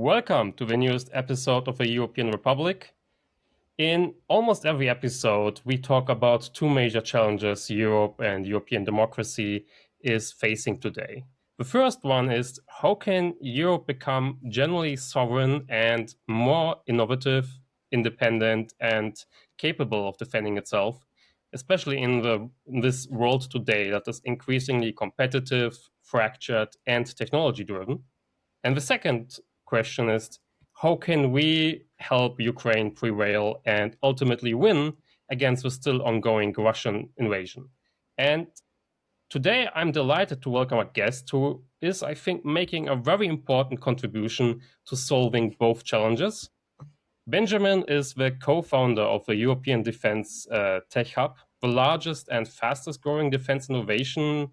Welcome to the newest episode of the European Republic. In almost every episode, we talk about two major challenges Europe and European democracy is facing today. The first one is how can Europe become generally sovereign and more innovative, independent, and capable of defending itself, especially in this world today that is increasingly competitive, fractured, and technology-driven. And the second question is, how can we help Ukraine prevail and ultimately win against the still ongoing Russian invasion? And today I'm delighted to welcome a guest who is, I think, making a very important contribution to solving both challenges. Benjamin is the co-founder of the European Defense Tech Hub, the largest and fastest growing defense innovation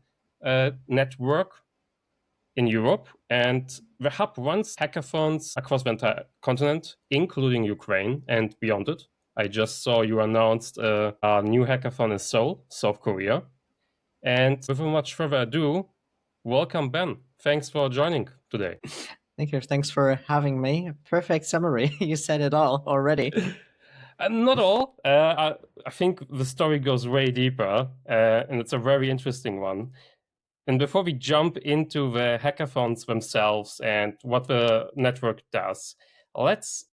network in Europe, and the hub runs hackathons across the entire continent, including Ukraine and beyond it. I just saw you announced a new hackathon in Seoul, South Korea. And without much further ado, welcome, Ben. Thanks for joining today. Thank you. Thanks for having me. Perfect summary. You said it all already. Not all. I think the story goes way deeper, and it's a very interesting one. And before we jump into the hackathons themselves and what the network does, let's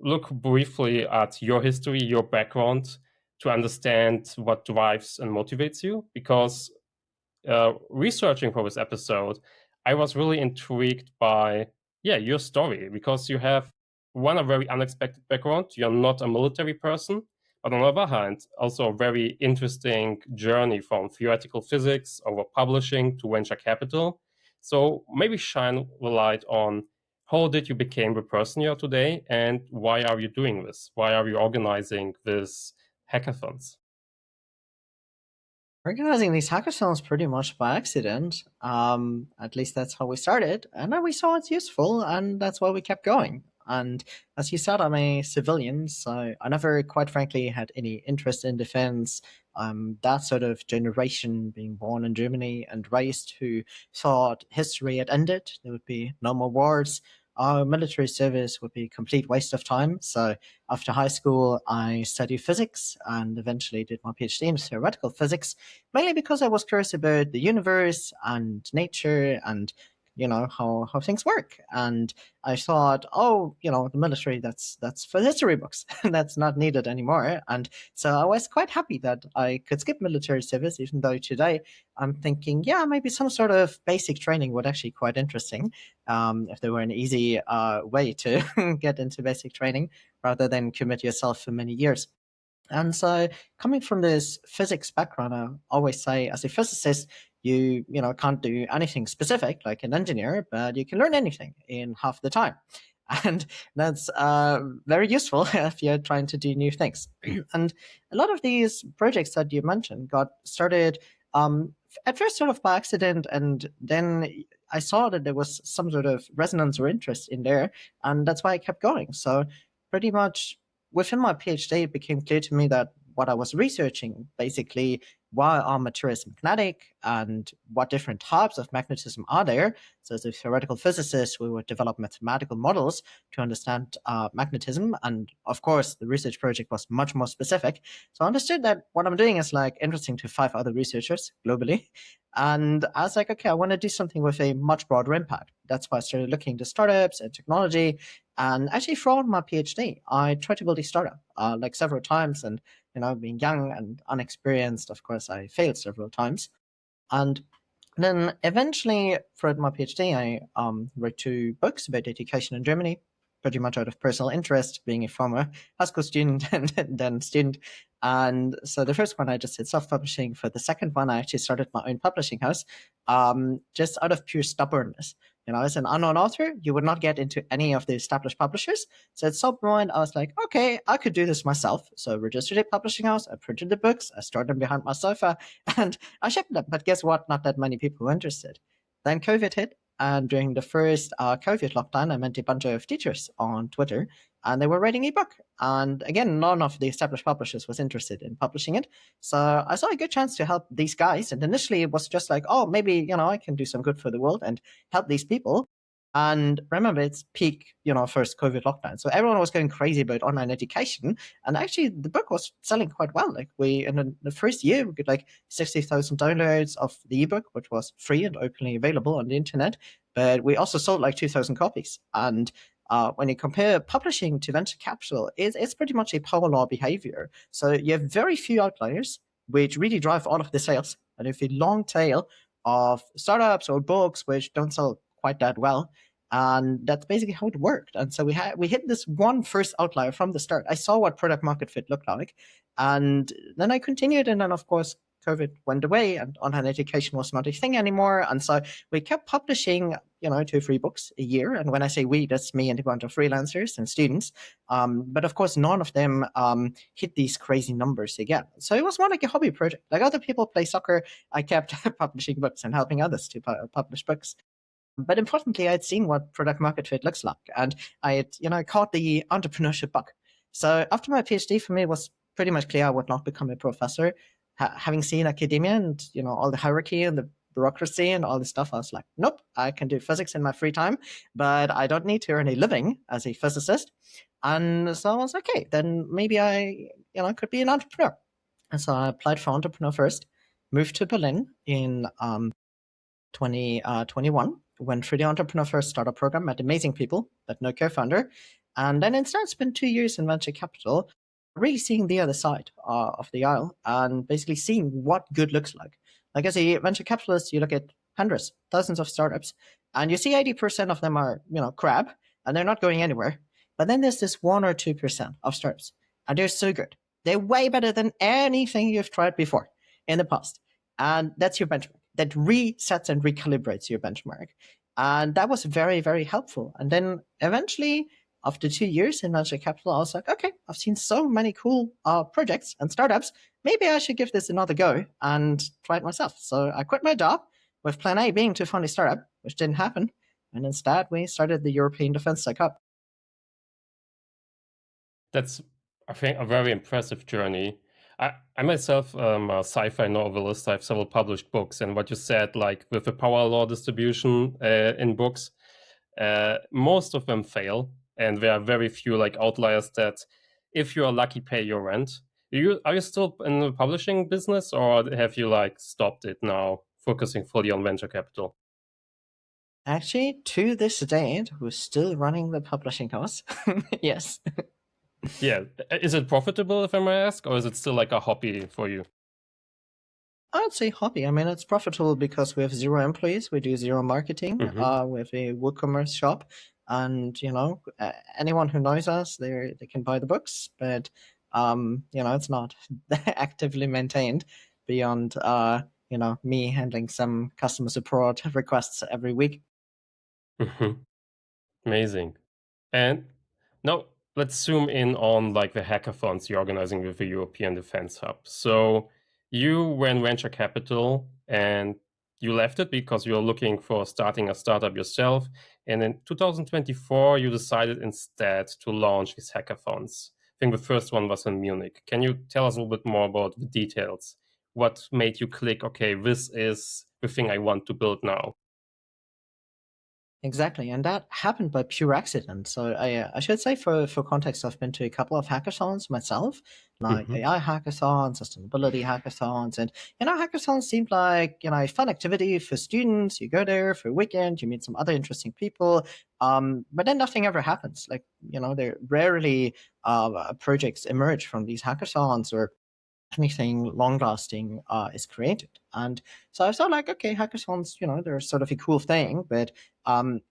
look briefly at your history, your background, to understand what drives and motivates you. Because researching for this episode, I was really intrigued by, your story, because you have a very unexpected background. You're not a military person. But on the other hand, also a very interesting journey from theoretical physics over publishing to venture capital. So maybe shine the light on how did you become the person you are today, and why are you doing this? Why are you organizing this hackathons? Organizing these hackathons pretty much by accident. At least that's how we started. And then we saw it's useful, and that's why we kept going. And as you said, I'm a civilian, so I never, quite frankly, had any interest in defense. That sort of generation being born in Germany and raised who thought history had ended. There would be no more wars. Our military service would be a complete waste of time. So after high school, I studied physics and eventually did my PhD in theoretical physics, mainly because I was curious about the universe and nature and how things work. And I thought, the military, that's for history books. That's not needed anymore. And so I was quite happy that I could skip military service, even though today I'm thinking, maybe some sort of basic training would actually be quite interesting, if there were an easy way to get into basic training rather than commit yourself for many years. And so coming from this physics background, I always say as a physicist, you can't do anything specific like an engineer, but you can learn anything in half the time. And that's very useful if you're trying to do new things. And a lot of these projects that you mentioned got started at first sort of by accident, and then I saw that there was some sort of resonance or interest in there, and that's why I kept going. So pretty much within my PhD, it became clear to me that what I was researching, basically, why are materials magnetic and what different types of magnetism are there? So as a theoretical physicist, we would develop mathematical models to understand magnetism. And of course, the research project was much more specific. So I understood that what I'm doing is interesting to 5 other researchers globally. And I was like, okay, I want to do something with a much broader impact. That's why I started looking into startups and technology. And actually, throughout my PhD, I tried to build a startup several times. And being young and unexperienced, of course, I failed several times. And then eventually, throughout my PhD, I wrote 2 books about education in Germany, pretty much out of personal interest, being a former high school student and then student. And so the first one I just did self-publishing. For the second one, I actually started my own publishing house, just out of pure stubbornness. As an unknown author, you would not get into any of the established publishers. So at some point, I was like, okay, I could do this myself. So I registered a publishing house, I printed the books, I stored them behind my sofa, and I shipped them. But guess what? Not that many people were interested. Then COVID hit. And during the first COVID lockdown, I met a bunch of teachers on Twitter, and they were writing a book. And again, none of the established publishers was interested in publishing it. So I saw a good chance to help these guys. And initially it was just like, oh, maybe, I can do some good for the world and help these people. And remember, it's peak, first COVID lockdown. So everyone was going crazy about online education. And actually, the book was selling quite well. Like in the first year, we got like 60,000 downloads of the ebook, which was free and openly available on the internet. But we also sold like 2,000 copies. And when you compare publishing to venture capital, it's pretty much a power law behavior. So you have very few outliers, which really drive all of the sales. And if a long tail of startups or books which don't sell quite that well. And that's basically how it worked. And so we hit this one first outlier from the start. I saw what product market fit looked like. And then I continued. And then, of course, COVID went away and online education was not a thing anymore. And so we kept publishing, 2-3 books a year. And when I say we, that's me and a bunch of freelancers and students. But of course, none of them hit these crazy numbers again. So it was more like a hobby project. Like other people play soccer, I kept publishing books and helping others to publish books. But importantly, I'd seen what product market fit looks like, and I had, caught the entrepreneurship bug. So after my PhD, for me, it was pretty much clear I would not become a professor. Having seen academia and all the hierarchy and the bureaucracy and all this stuff, I was like, nope, I can do physics in my free time, but I don't need to earn a living as a physicist. And so I was like, okay, then maybe I, could be an entrepreneur. And so I applied for Entrepreneur First, moved to Berlin in 2021, went through the Entrepreneur First startup program, met amazing people, but no co-founder. And then instead spent 2 years in venture capital, really seeing the other side of the aisle and basically seeing what good looks like. Like as a venture capitalist, you look at hundreds, thousands of startups, and you see 80% of them are, crap, and they're not going anywhere. But then there's this 1 or 2% of startups, and they're so good. They're way better than anything you've tried before in the past. And that's your benchmark. That resets and recalibrates your benchmark. And that was very, very helpful. And then eventually, after 2 years in venture capital, I was like, okay, I've seen so many cool projects and startups. Maybe I should give this another go and try it myself. So I quit my job with plan A being to fund a startup, which didn't happen. And instead, we started the European Defense Tech Hub. That's, I think, a very impressive journey. I myself am a sci-fi novelist. I have several published books, and what you said, like with the power law distribution in books, most of them fail, and there are very few like outliers that, if you are lucky, pay your rent. Are you still in the publishing business, or have you like stopped it now, focusing fully on venture capital? Actually, to this date, we're still running the publishing house. Yes. Yeah, is it profitable, if I may ask, or is it still like a hobby for you? I would say hobby. I mean, it's profitable because we have 0 employees. We do 0 marketing. We have a WooCommerce shop, and anyone who knows us, they can buy the books. But it's not actively maintained beyond me handling some customer support requests every week. Amazing. And now let's zoom in on like the hackathons you're organizing with the European Defense Hub. So you were in venture capital and you left it because you're looking for starting a startup yourself. And in 2024, you decided instead to launch these hackathons. I think the first one was in Munich. Can you tell us a little bit more about the details? What made you click, okay, this is the thing I want to build now? Exactly, and that happened by pure accident. So I should say for context, I've been to a couple of hackathons myself, like AI hackathons, sustainability hackathons, and hackathons seemed like a fun activity for students. You go there for a weekend, you meet some other interesting people, but then nothing ever happens. Like there rarely projects emerge from these hackathons or anything long lasting is created. And so I thought like, okay, hackathons, they're sort of a cool thing, but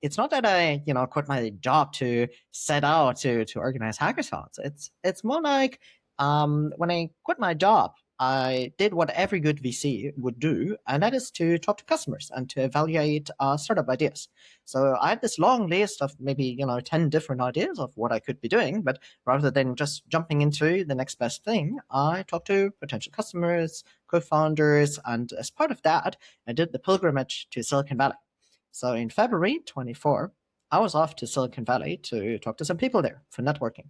it's not that I, quit my job to set out to organize hackathons. It's more like when I quit my job, I did what every good VC would do, and that is to talk to customers and to evaluate startup ideas. So I had this long list of maybe 10 different ideas of what I could be doing, but rather than just jumping into the next best thing, I talked to potential customers, co-founders, and as part of that, I did the pilgrimage to Silicon Valley. So in February 24, I was off to Silicon Valley to talk to some people there for networking.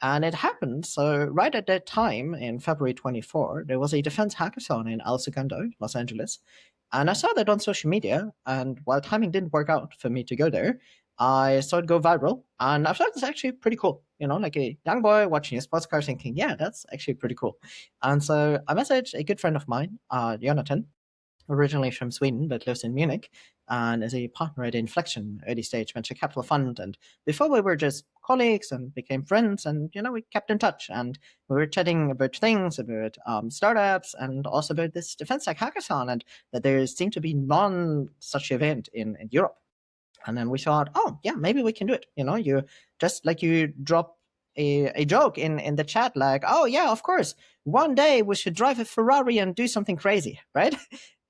And it happened, so right at that time in February 24, there was a defense hackathon in El Segundo, Los Angeles. And I saw that on social media, and while timing didn't work out for me to go there, I saw it go viral, and I thought it was actually pretty cool. Like a young boy watching a sports car thinking, yeah, that's actually pretty cool. And so I messaged a good friend of mine, Jonathan, originally from Sweden, but lives in Munich, and is a partner at Inflection, early stage venture capital fund. And before we were just colleagues and became friends, and we kept in touch, and we were chatting about things, about startups, and also about this defense tech hackathon, and that there seemed to be none such event in Europe. And then we thought, oh yeah, maybe we can do it. You just like you drop a joke in the chat, like, oh yeah, of course, one day we should drive a Ferrari and do something crazy, right?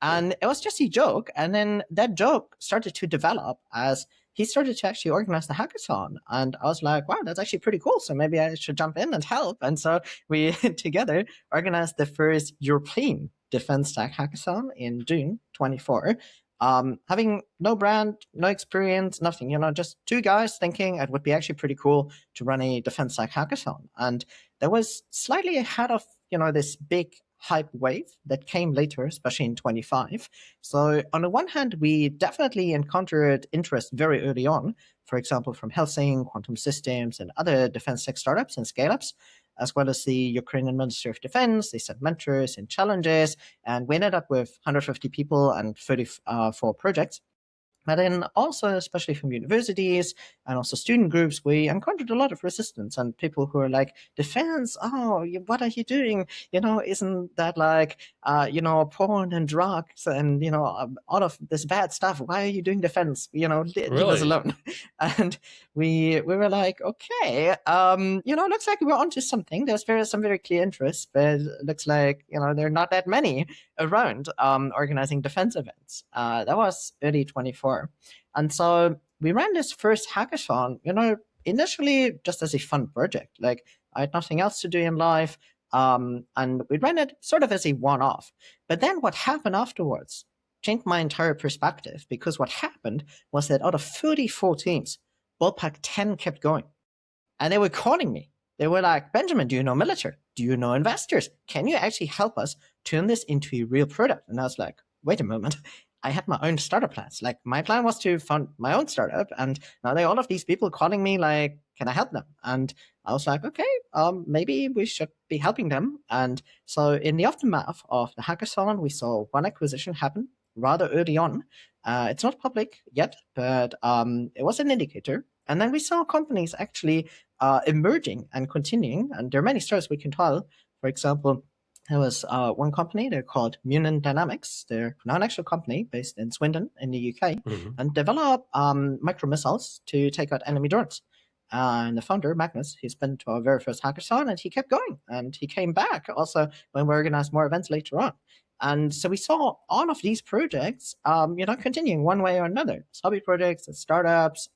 And it was just a joke. And then that joke started to develop as he started to actually organize the hackathon. And I was like, wow, that's actually pretty cool. So maybe I should jump in and help. And so we together organized the first European defense tech hackathon in June 24. Having no brand, no experience, nothing, just two guys thinking it would be actually pretty cool to run a defense tech hackathon. And that was slightly ahead of, this big hype wave that came later, especially in 25. So on the one hand, we definitely encountered interest very early on, for example, from Helsing, Quantum Systems, and other defense tech startups and scale-ups, as well as the Ukrainian Ministry of Defense. They sent mentors and challenges, and we ended up with 150 people and 34 projects. But then also, especially from universities and also student groups, we encountered a lot of resistance and people who are like, defense, oh, what are you doing? Isn't that like, porn and drugs and, all of this bad stuff? Why are you doing defense? Leave us alone. And we were like, okay, looks like we're onto something. There's some very clear interests, but it looks like, there are not that many around organizing defense events. That was early 24. And so we ran this first hackathon, initially just as a fun project. Like I had nothing else to do in life. And we ran it sort of as a one-off. But then what happened afterwards changed my entire perspective, because what happened was that out of 34 teams, ballpark 10 kept going. And they were calling me. They were like, Benjamin, do you know military? Do you know investors? Can you actually help us turn this into a real product? And I was like, wait a moment. I had my own startup plans. Like my plan was to fund my own startup. And now there are all of these people calling me like, can I help them? And I was like, okay, maybe we should be helping them. And so in the aftermath of the hackathon, we saw one acquisition happen rather early on. It's not public yet, but it was an indicator. And then we saw companies actually emerging and continuing. And there are many stories we can tell. For example, there was one company, they're called Munich Dynamics. They're now an actual company based in Swindon in the UK, and develop micro missiles to take out enemy drones. And the founder, Magnus, he's been to our very first hackathon, and he kept going. And he came back also when we organized more events later on. And so we saw all of these projects, continuing one way or another. It's hobby projects, it's startups,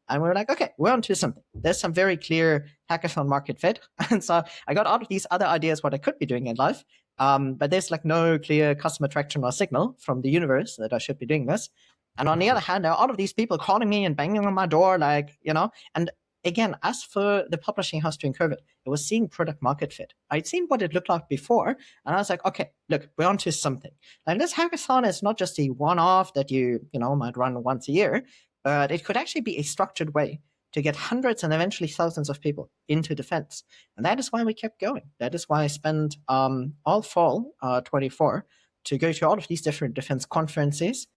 and we were like, okay, we're onto something. There's some very clear hackathon market fit. And so I got all of these other ideas what I could be doing in life. But there's like no clear customer traction or signal from the universe that I should be doing this. And on the other hand, there are all of these people calling me and banging on my door, and again, as for the publishing house doing COVID, it was seeing product market fit. I'd seen what it looked like before, and I was like, okay, look, we're onto something. And this hackathon is not just a one-off that you might run once a year, but it could actually be a structured way to get hundreds and eventually thousands of people into defense. And that is why we kept going. That is why I spent all fall 24 to go to all of these different defense conferences.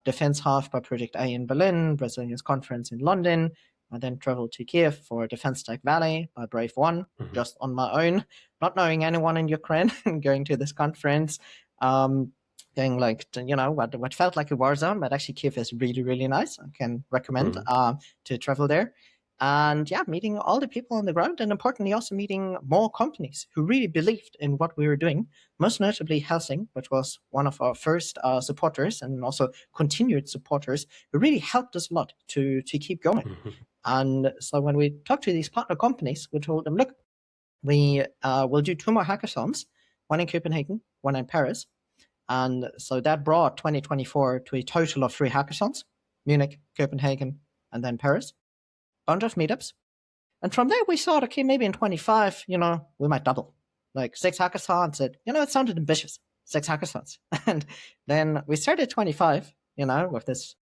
Defense Half by Project A in Berlin, Brazilian's conference in London. I then traveled to Kiev for Defense Tech Valley by Brave One, just on my own, not knowing anyone in Ukraine, going to this conference. Going like, what felt like a war zone, but actually Kiev is really, really nice. I can recommend to travel there. And yeah, meeting all the people on the ground, and importantly also meeting more companies who really believed in what we were doing, most notably Helsing, which was one of our first supporters and also continued supporters, who really helped us a lot to keep going. And so when we talked to these partner companies, we told them, look, we will do 2 more hackathons, one in Copenhagen, one in Paris. And so that brought 2024 to a total of 3 hackathons, Munich, Copenhagen, and then Paris. Bunch of meetups. And from there we thought, okay, maybe in 25, we might double. Like 6 hackathons. It sounded ambitious. 6 hackathons. And then we started 25, with this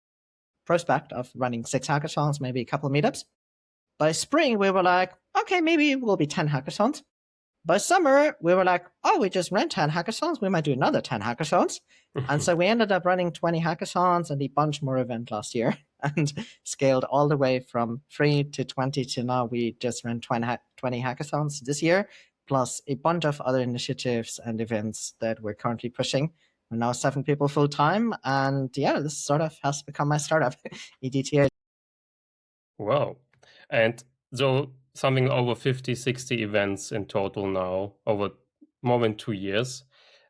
prospect of running 6 hackathons, maybe a couple of meetups. By spring, we were like, okay, maybe it will be 10 hackathons. By summer, we were like, oh, we just ran 10 hackathons. We might do another 10 hackathons. And so we ended up running 20 hackathons and a bunch more event last year and scaled all the way from 3 to 20 to now we just ran 20 hackathons this year, plus a bunch of other initiatives and events that we're currently pushing. We're now 7 people full time. And yeah, this sort of has become my startup, EDTH. Wow. And so something over 50, 60 events in total now over more than 2 years.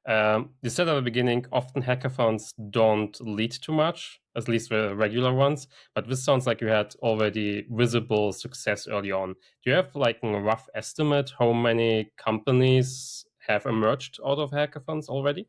You said at the beginning, often hackathons don't lead to much, at least the regular ones, but this sounds like you had already visible success early on. Do you have like a rough estimate how many companies have emerged out of hackathons already?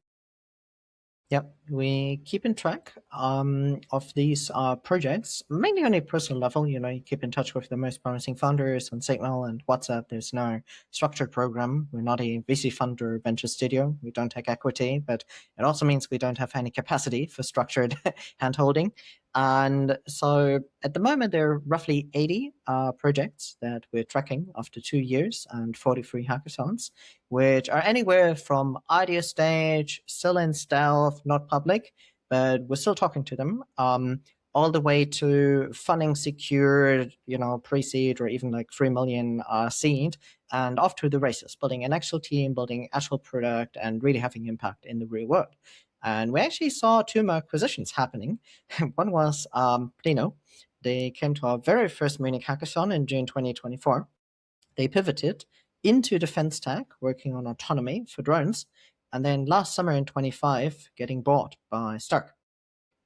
Yep, we keep in track of these projects, mainly on a personal level. You know, you keep in touch with the most promising founders on Signal and WhatsApp. There's no structured program. We're not a VC fund or venture studio. We don't take equity, but it also means we don't have any capacity for structured handholding. And so at the moment, there are roughly 80 projects that we're tracking after 2 years and 43 hackathons, which are anywhere from idea stage, still in stealth, not public, but we're still talking to them, all the way to funding secured, you know, pre-seed or even like 3 million seed, and off to the races, building an actual team, building actual product, and really having impact in the real world. And we actually saw 2 more acquisitions happening. One was Plino. They came to our very first Munich hackathon in June 2024. They pivoted into defense tech, working on autonomy for drones, and then last summer in 25, getting bought by Stark.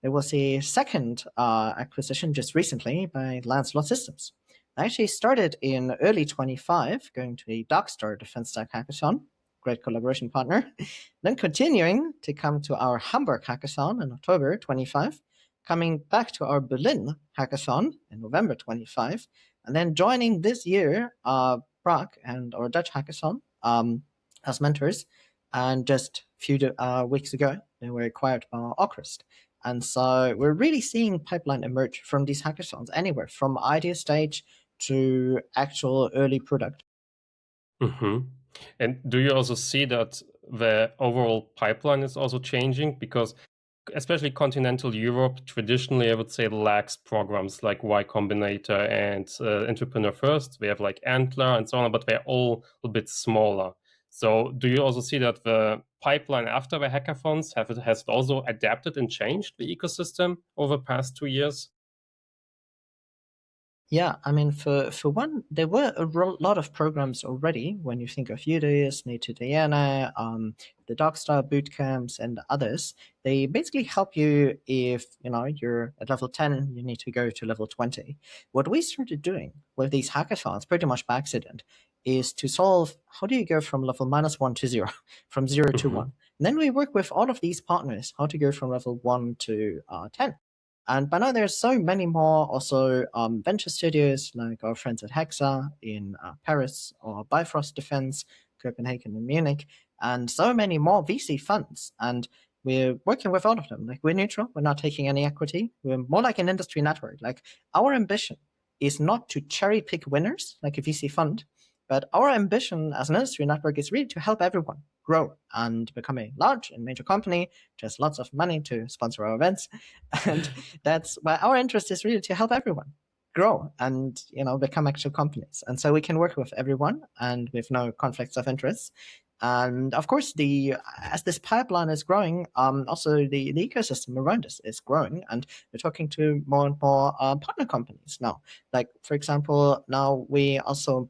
There was a second acquisition just recently by Lancelot Systems. I actually started in early 25, going to a Darkstar Defense Tech hackathon, great collaboration partner, then continuing to come to our Hamburg hackathon in October 25, coming back to our Berlin hackathon in November 25, and then joining this year Prague and our Dutch hackathon as mentors. And just a few weeks ago, they were acquired by Ocrist. And so we're really seeing pipeline emerge from these hackathons, anywhere from idea stage to actual early product. Mm-hmm. And do you also see that the overall pipeline is also changing? Because especially continental Europe traditionally, I would say, lacks programs like Y Combinator and Entrepreneur First. We have like Antler and so on, but they're all a bit smaller. So do you also see that the pipeline after the hackathons has it also adapted and changed the ecosystem over the past 2 years? Yeah, I mean, for one, there were a lot of programs already. When you think of UDIS, Nato Diana, the Darkstar boot camps, and others, they basically help you if you know you're at level 10, you need to go to level 20. What we started doing with these hackathons, pretty much by accident, is to solve how do you go from level -1 to 0, from 0 to Mm-hmm. 1. And then we work with all of these partners how to go from level 1 to 10. And by now, there's so many more also venture studios like our friends at Hexa in Paris or Bifrost Defense, Copenhagen and Munich, and so many more VC funds. And we're working with all of them. Like we're neutral, we're not taking any equity. We're more like an industry network. Like our ambition is not to cherry pick winners like a VC fund, but our ambition as an industry network is really to help everyone grow and become a large and major company, which has lots of money to sponsor our events. And that's why our interest is really to help everyone grow and become actual companies. And so we can work with everyone and with no conflicts of interest. And of course, as this pipeline is growing, also the ecosystem around us is growing, and we're talking to more and more partner companies now. Like, for example, now we also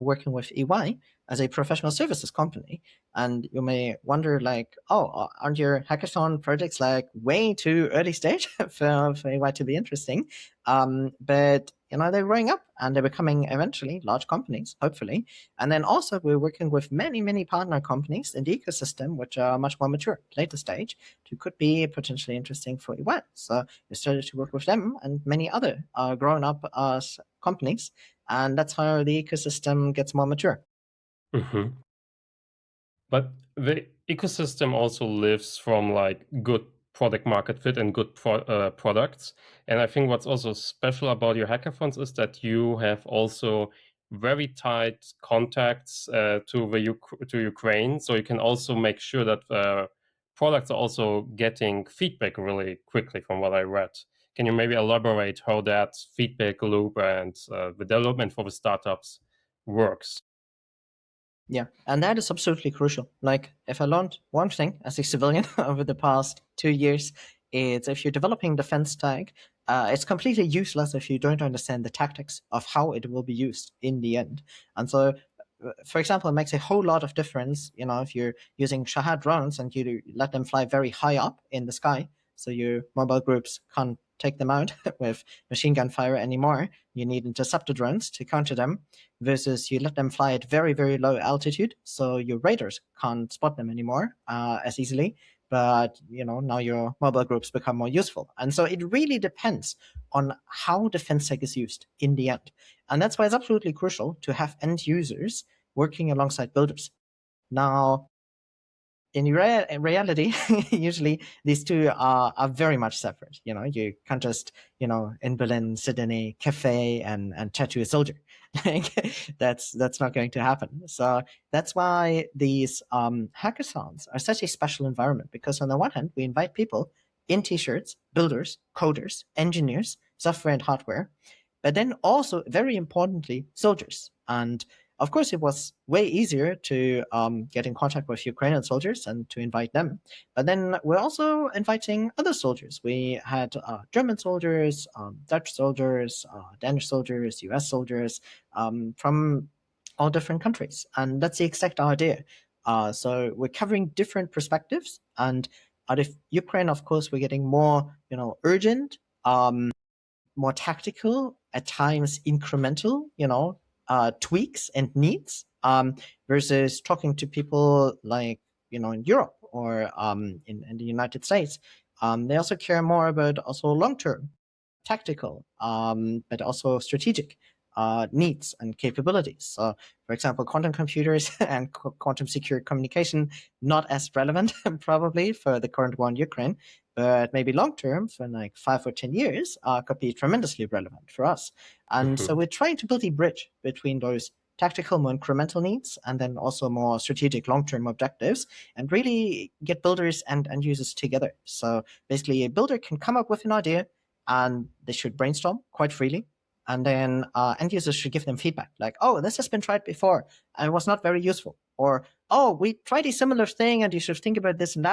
working with EY as a professional services company. And you may wonder, like, oh, aren't your hackathon projects like way too early stage for EY to be interesting? But they're growing up and they're becoming eventually large companies, hopefully. And then also we're working with many, many partner companies in the ecosystem, which are much more mature, later stage, who could be potentially interesting for EY. So we started to work with them and many other grown up companies. And that's how the ecosystem gets more mature. Mm-hmm. But the ecosystem also lives from like good product market fit and good products. And I think what's also special about your hackathons is that you have also very tight contacts to Ukraine, so you can also make sure that products are also getting feedback really quickly, from what I read. Can you maybe elaborate how that feedback loop and the development for the startups works? Yeah, and that is absolutely crucial. Like, if I learned one thing as a civilian over the past 2 years, it's if you're developing defense tech, it's completely useless if you don't understand the tactics of how it will be used in the end. And so, for example, it makes a whole lot of difference, if you're using Shahad drones and you let them fly very high up in the sky, so your mobile groups can't take them out with machine gun fire anymore. You need interceptor drones to counter them, versus you let them fly at very, very low altitude, so your radars can't spot them anymore as easily. But now your mobile groups become more useful, and so it really depends on how defense tech is used in the end, and that's why it's absolutely crucial to have end users working alongside builders. Now, in reality, usually these two are very much separate. You can't just, in Berlin sit in a cafe and tattoo a soldier. That's not going to happen. So that's why these hackathons are such a special environment, because on the one hand, we invite people in t-shirts, builders, coders, engineers, software and hardware, but then also, very importantly, soldiers. And of course, it was way easier to get in contact with Ukrainian soldiers and to invite them. But then we're also inviting other soldiers. We had German soldiers, Dutch soldiers, Danish soldiers, US soldiers from all different countries. And that's the exact idea. So we're covering different perspectives. And out of Ukraine, of course, we're getting more, urgent, more tactical, at times incremental, tweaks and needs, versus talking to people like, in Europe or in the United States. They also care more about also long-term, tactical, but also strategic needs and capabilities. So, for example, quantum computers and quantum secure communication, not as relevant probably for the current war in Ukraine, but maybe long term, for like 5 or 10 years, could be tremendously relevant for us. And so we're trying to build a bridge between those tactical, more incremental needs, and then also more strategic long-term objectives, and really get builders and end users together. So basically, a builder can come up with an idea, and they should brainstorm quite freely. And then end users should give them feedback, like, oh, this has been tried before, and it was not very useful. Or, oh, we tried a similar thing, and you should think about this and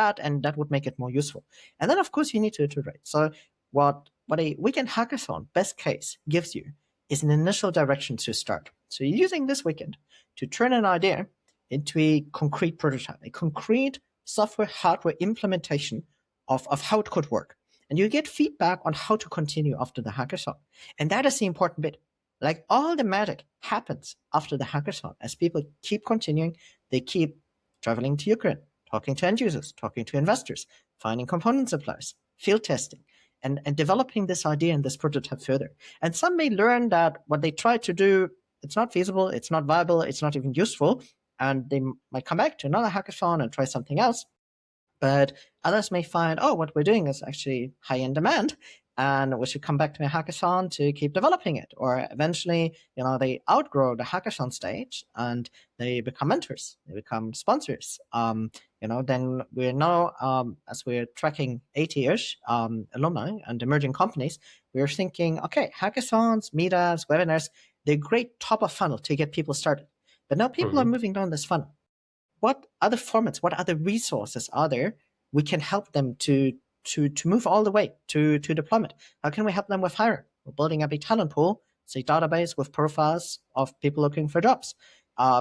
that would make it more useful. And then, of course, you need to iterate. So what a weekend hackathon, best case, gives you is an initial direction to start. So you're using this weekend to turn an idea into a concrete prototype, a concrete software hardware implementation of how it could work. And you get feedback on how to continue after the hackathon. And that is the important bit. Like, all the magic happens after the hackathon as people keep continuing. They keep traveling to Ukraine, talking to end users, talking to investors, finding component suppliers, field testing, and developing this idea and this prototype further. And some may learn that what they tried to do, it's not feasible, it's not viable, it's not even useful, and they might come back to another hackathon and try something else. But others may find, oh, what we're doing is actually high in demand, and we should come back to a hackathon to keep developing it. Or eventually, they outgrow the hackathon stage and they become mentors, they become sponsors. Then we're now, as we're tracking 80-ish alumni and emerging companies, we're thinking, okay, hackathons, meetups, webinars, they're great top of funnel to get people started. But now people are moving down this funnel. What other formats, what other resources are there we can help them to move all the way to deployment? How can we help them with hiring? We're building up a talent pool, say database with profiles of people looking for jobs.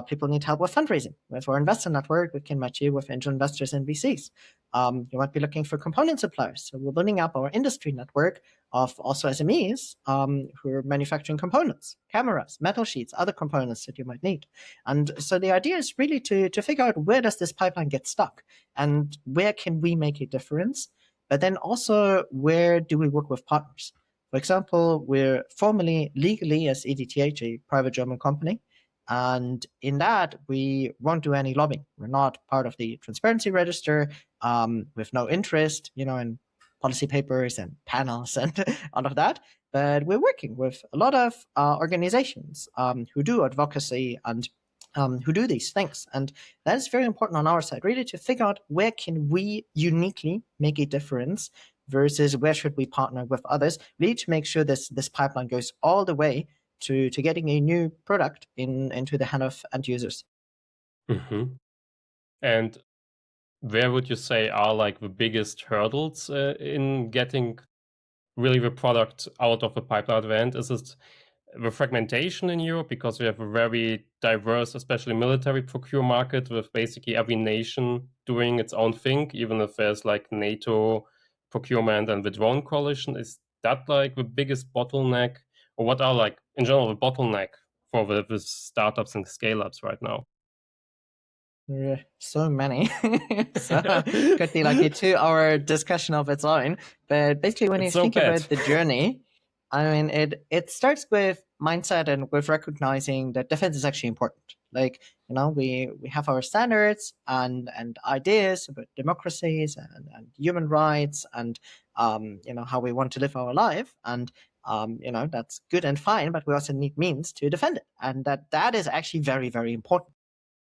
People need help with fundraising. With our investor network, we can match you with angel investors and VCs. You might be looking for component suppliers. So we're building up our industry network of also SMEs who are manufacturing components, cameras, metal sheets, other components that you might need. And so the idea is really to figure out, where does this pipeline get stuck and where can we make a difference? But then also, where do we work with partners? For example, we're formally, legally, as EDTH, a private German company. And in that, we won't do any lobbying. We're not part of the transparency register, with no interest, in policy papers and panels and all of that. But we're working with a lot of organizations who do advocacy and who do these things. And that is very important on our side, really, to figure out where can we uniquely make a difference versus where should we partner with others. We need to make sure this pipeline goes all the way to getting a new product into the hand of end users. Mm-hmm. And where would you say are like the biggest hurdles in getting really the product out of the pipeline at the end? Is it the fragmentation in Europe, because we have a very diverse, especially military procure market, with basically every nation doing its own thing, even if there's like NATO procurement and the drone coalition? Is that like the biggest bottleneck, or what are like in general the bottleneck for the startups and scale-ups right now? So many. So could be like a 2-hour discussion of its own. But basically, when you think about the journey, I mean, it starts with mindset and with recognizing that defense is actually important. Like, we have our standards and ideas about democracies and human rights and how we want to live our life. And that's good and fine, but we also need means to defend it. And that is actually very, very important.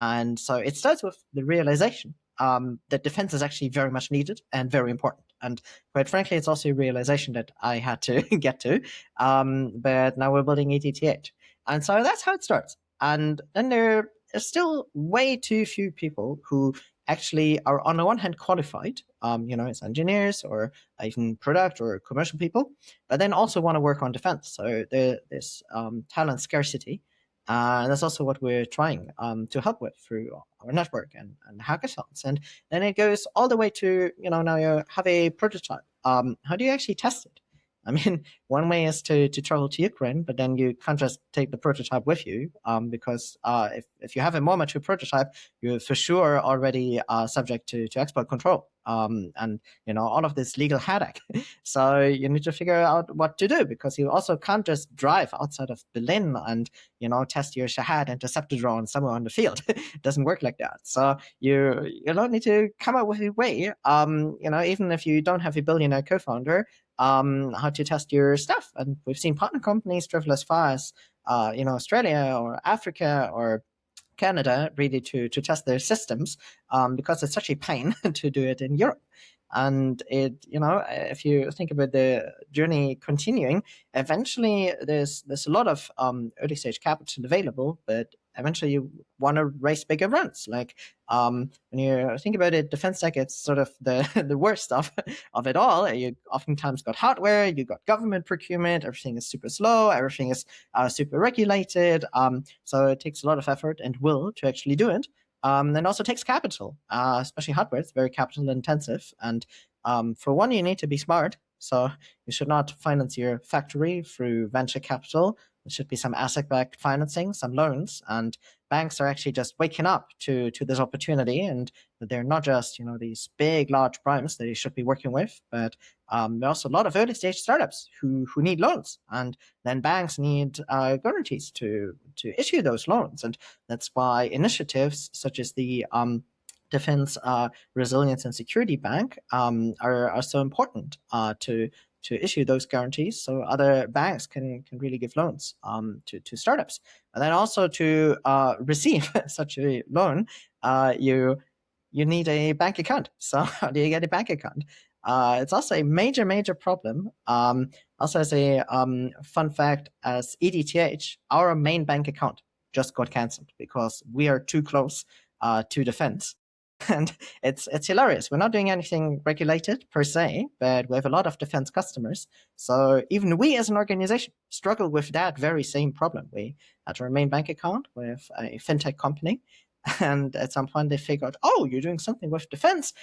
And so it starts with the realization that defense is actually very much needed and very important. And quite frankly, it's also a realization that I had to get to. But now we're building EDTH. And so that's how it starts. And then there are still way too few people who actually are, on the one hand, qualified, as engineers or even product or commercial people, but then also want to work on defense. So there's talent scarcity. That's also what we're trying to help with through our network and hackathons. And then it goes all the way to, now you have a prototype. How do you actually test it? I mean, one way is to travel to Ukraine, but then you can't just take the prototype with you because if you have a more mature prototype, you're for sure already subject to export control and all of this legal headache. So you need to figure out what to do, because you also can't just drive outside of Berlin and test your Shahad interceptor drone somewhere on the field. It doesn't work like that. So you need to come up with a way. Even if you don't have a billionaire co-founder, how to test your stuff. And we've seen partner companies travel as far as Australia or Africa or Canada, really to test their systems, because it's such a pain to do it in Europe. And if you think about the journey continuing, eventually there's a lot of early stage capital available, but eventually you want to raise bigger runs. Like when you think about it, defense tech, it's sort of the worst of it all. You oftentimes got hardware, you got government procurement, everything is super slow, everything is super regulated. So it takes a lot of effort and will to actually do it. And also takes capital, especially hardware. It's very capital intensive. And for one, you need to be smart. So you should not finance your factory through venture capital. There should be some asset-backed financing, some loans, and banks are actually just waking up to this opportunity, and they're not just these big, large primes that you should be working with, but there are also a lot of early-stage startups who need loans, and then banks need guarantees to issue those loans, and that's why initiatives such as the Defense Resilience and Security Bank are so important to issue those guarantees, so other banks can really give loans to startups. And then also to receive such a loan, you need a bank account. So how do you get a bank account? It's also a major problem. Also, as a fun fact, as EDTH, our main bank account just got cancelled because we are too close to defense. And it's hilarious. We're not doing anything regulated per se, but we have a lot of defense customers. So even we as an organization struggle with that very same problem. We had our main bank account with a fintech company. And at some point they figured, oh, you're doing something with defense.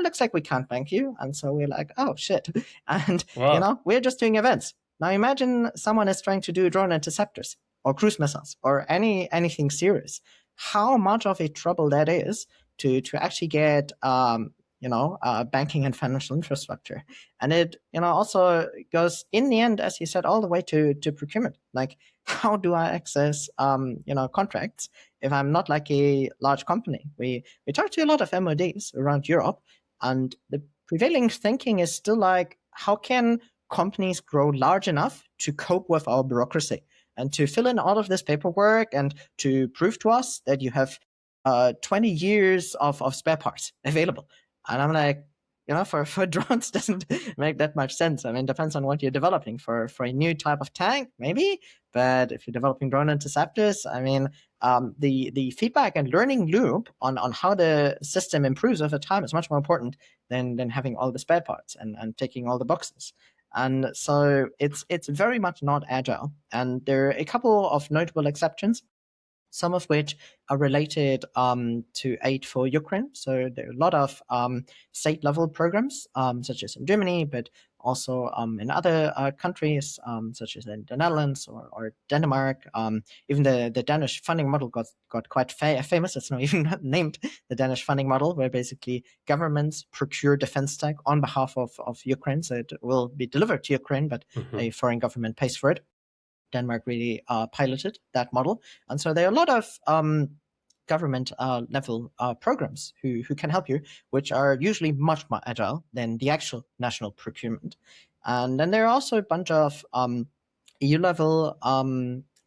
Looks like we can't bank you. And so we're like, oh, shit. And, wow. We're just doing events. Now imagine someone is trying to do drone interceptors or cruise missiles or anything serious. How much of a trouble that is to actually get banking and financial infrastructure. And it also goes in the end, as you said, all the way to procurement. Like, how do I access contracts if I'm not like a large company? We talk to a lot of MODs around Europe, and the prevailing thinking is still like, how can companies grow large enough to cope with our bureaucracy and to fill in all of this paperwork and to prove to us that you have 20 years of spare parts available? And I'm like, for drones doesn't make that much sense. I mean, depends on what you're developing. For a new type of tank, maybe, but if you're developing drone interceptors, I mean, the feedback and learning loop on how the system improves over time is much more important than having all the spare parts and ticking all the boxes. And so it's very much not agile. And there are a couple of notable exceptions, some of which are related to aid for Ukraine. So there are a lot of state level programs, such as in Germany, but also in other countries, such as in the Netherlands or Denmark. Even the Danish funding model got quite famous. It's not even named the Danish funding model, where basically governments procure defense tech on behalf of Ukraine. So it will be delivered to Ukraine, but a foreign government pays for it. Denmark really piloted that model. And so there are a lot of government level programs who can help you, which are usually much more agile than the actual national procurement. And then there are also a bunch of EU level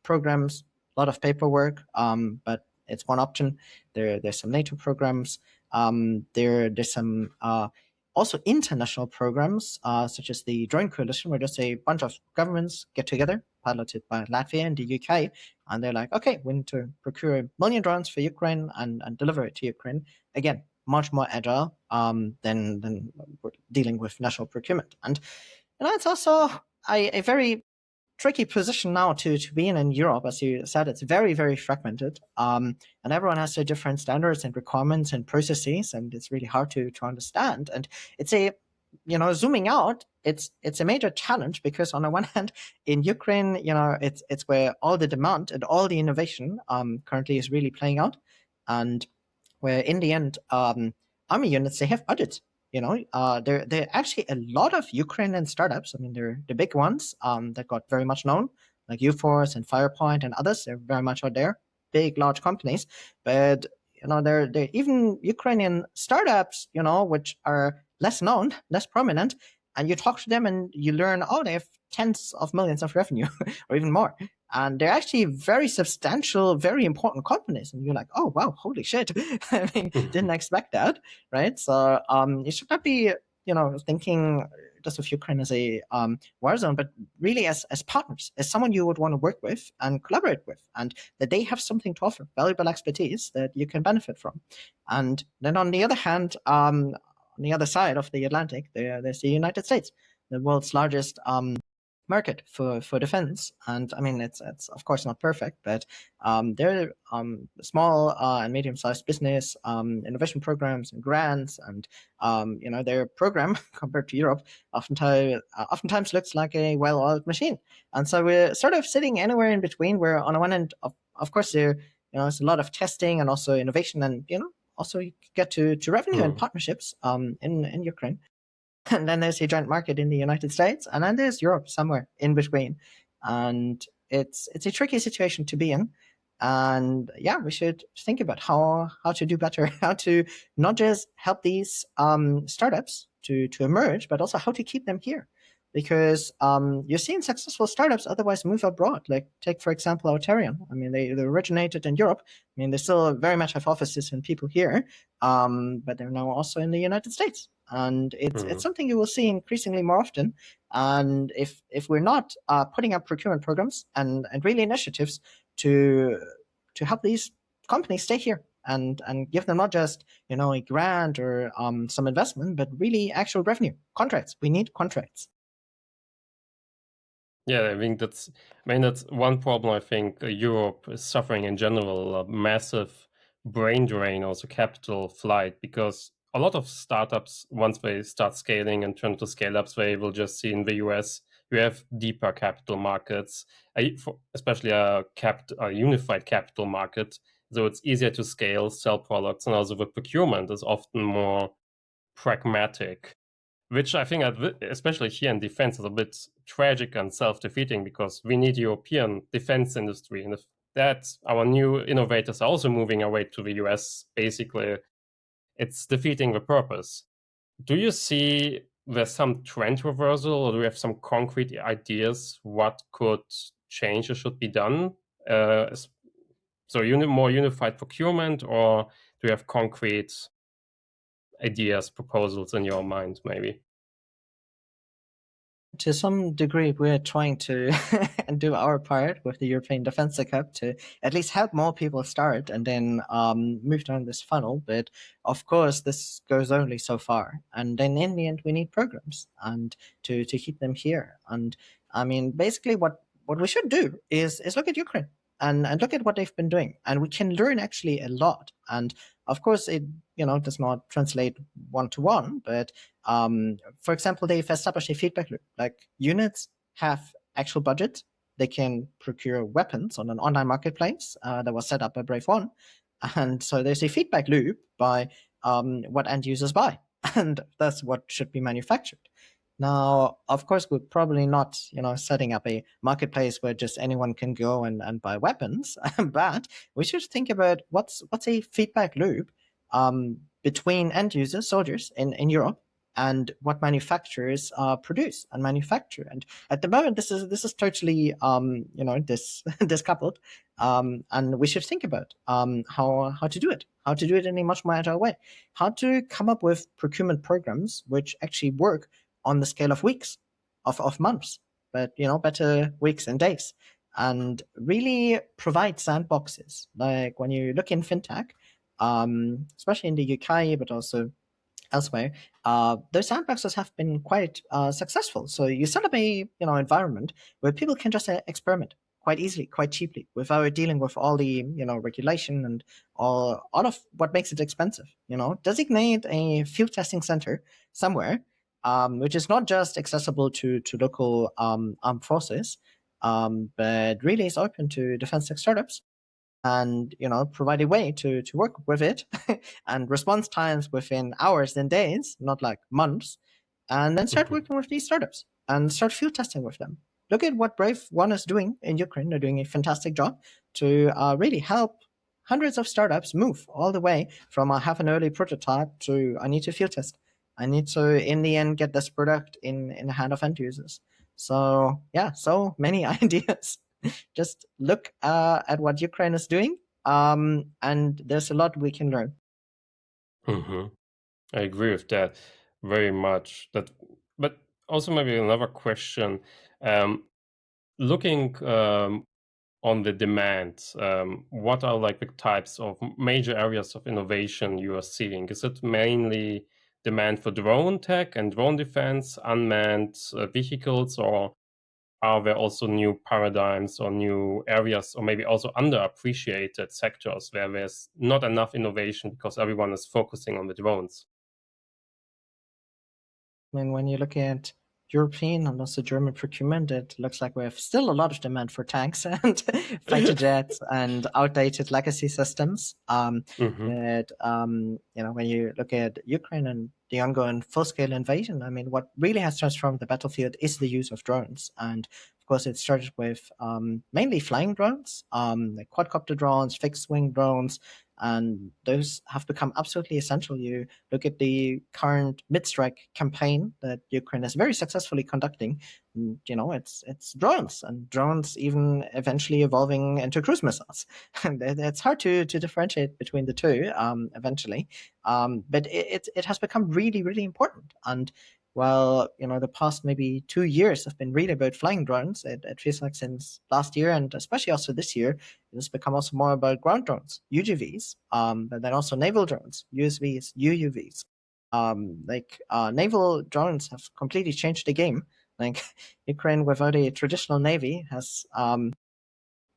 programs, a lot of paperwork, but it's one option. There's some NATO programs. There's some also international programs, such as the Drone Coalition, where just a bunch of governments get together, piloted by Latvia and the UK, and they're like, okay, we need to procure 1 million drones for Ukraine and deliver it to Ukraine. Again, much more agile than dealing with national procurement. And it's also a very tricky position now to be in Europe. As you said, it's very, very fragmented, and everyone has their different standards and requirements and processes, and it's really hard to understand. And it's a, zooming out, it's a major challenge, because on the one hand, in Ukraine, it's where all the demand and all the innovation currently is really playing out, and where in the end, army units, they have budgets. There are actually a lot of Ukrainian startups. I mean, they're the big ones that got very much known, like UForce and Firepoint and others. They're very much out there, big, large companies. But there are even Ukrainian startups, which are less known, less prominent. And you talk to them and you learn, oh, they have tens of millions of revenue or even more. And they're actually very substantial, very important companies. And you're like, oh, wow, holy shit. I mean, didn't expect that, right? So you should not be, thinking just of Ukraine as a war zone, but really as partners, as someone you would want to work with and collaborate with, and that they have something to offer, valuable expertise that you can benefit from. And then on the other hand, on the other side of the Atlantic, there's the United States, the world's largest market for defense. And I mean, it's of course not perfect, but there are small and medium-sized business innovation programs and grants, and their program compared to Europe oftentimes looks like a well-oiled machine. And so we're sort of sitting anywhere in between, where on the one end, of course, there's a lot of testing and also innovation, and also you get to revenue and partnerships in Ukraine. And then there's a giant market in the United States, and then there's Europe somewhere in between. And it's a tricky situation to be in. And yeah, we should think about how to do better, how to not just help these startups to emerge, but also how to keep them here. Because you're seeing successful startups otherwise move abroad. Like, take, for example, Auterion. I mean, they originated in Europe. I mean, they still very much have offices and people here, but they're now also in the United States. And it's something you will see increasingly more often. And if we're not putting up procurement programs and really initiatives to help these companies stay here and give them not just a grant or some investment, but really actual revenue, contracts. We need contracts. Yeah, I think that's one problem. I think Europe is suffering in general, a massive brain drain, also capital flight, because a lot of startups, once they start scaling and turn to scale-ups, they will just see in the US, you have deeper capital markets, especially a unified capital market. So it's easier to scale, sell products, and also the procurement is often more pragmatic, which I think, especially here in defense, is a bit tragic and self-defeating, because we need European defense industry. And if that our new innovators are also moving away to the US, basically, it's defeating the purpose. do you see there's some trend reversal, or do we have some concrete ideas what could change or should be done? So more unified procurement, or do you have concrete ideas, proposals in your mind, maybe? To some degree, we're trying to do our part with the European Defence Cup to at least help more people start and then move down this funnel. But of course, this goes only so far. And then in the end, we need programs and to keep them here. And I mean, basically, what we should do is look at Ukraine and look at what they've been doing, and we can learn actually a lot. And of course, it does not translate one to one, but for example, they've established a feedback loop. Like units have actual budget. They can procure weapons on an online marketplace that was set up by Brave One. And so there's a feedback loop by what end users buy. And that's what should be manufactured. Now, of course, we're probably not, setting up a marketplace where just anyone can go and buy weapons, but we should think about what's a feedback loop between end users, soldiers in Europe, and what manufacturers produce and manufacture. And at the moment, this is totally discoupled, and we should think about how to do it, in a much more agile way, how to come up with procurement programs which actually work on the scale of weeks, of months, but better weeks and days, and really provide sandboxes. Like when you look in fintech, especially in the UK, but also elsewhere, those sandboxes have been quite successful. So you set up a environment where people can just experiment quite easily, quite cheaply, without dealing with all the regulation and all of what makes it expensive. Designate a field testing center somewhere, which is not just accessible to local armed forces, but really is open to defense tech startups, and provide a way to work with it and response times within hours and days, not like months, and then start working with these startups and start field testing with them. Look at what Brave One is doing in Ukraine. They're doing a fantastic job to really help hundreds of startups move all the way from I have an early prototype to I need to field test. I need to, in the end, get this product in the hand of end users. So yeah, so many ideas. Just look at what Ukraine is doing, and there's a lot we can learn. I agree with that very much. But also maybe another question. Looking on the demand, what are like the types of major areas of innovation you are seeing? Is it mainly demand for drone tech and drone defense, unmanned vehicles, or are there also new paradigms or new areas, or maybe also underappreciated sectors where there's not enough innovation because everyone is focusing on the drones? I mean, when you look at European and also German procurement, it looks like we have still a lot of demand for tanks and fighter jets and outdated legacy systems. But when you look at Ukraine and the ongoing full-scale invasion, I mean, what really has transformed the battlefield is the use of drones. And of course, it started with mainly flying drones, like quadcopter drones, fixed-wing drones, and those have become absolutely essential. You look at the current mid-strike campaign that Ukraine is very successfully conducting. It's drones, and drones even eventually evolving into cruise missiles. And it's hard to differentiate between the two eventually, but it has become really, really important. And while the past maybe 2 years have been really about flying drones, it feels like since last year and especially also this year, it has become also more about ground drones, UGVs, but then also naval drones, USVs, UUVs. Naval drones have completely changed the game. Like Ukraine without a traditional navy has,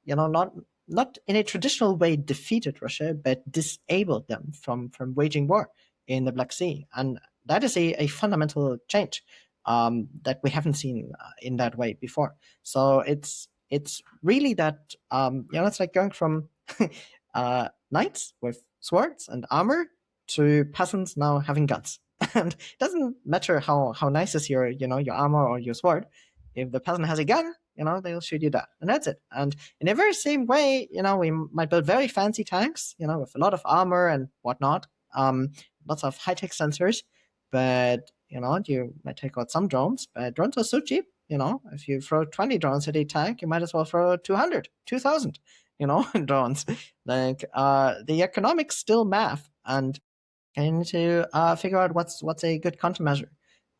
not in a traditional way defeated Russia, but disabled them from waging war in the Black Sea, and that is a fundamental change that we haven't seen in that way before. So it's really that it's like going from knights with swords and armor to peasants now having guns. And it doesn't matter how nice is your your armor or your sword. If the peasant has a gun, they'll shoot you down, and that's it. And in a very same way, we might build very fancy tanks, with a lot of armor and whatnot, lots of high-tech sensors, but you might take out some drones, but drones are so cheap. If you throw 20 drones at a tank, you might as well throw 200, 2,000, drones. Like the economics still math, and you need to figure out what's a good countermeasure.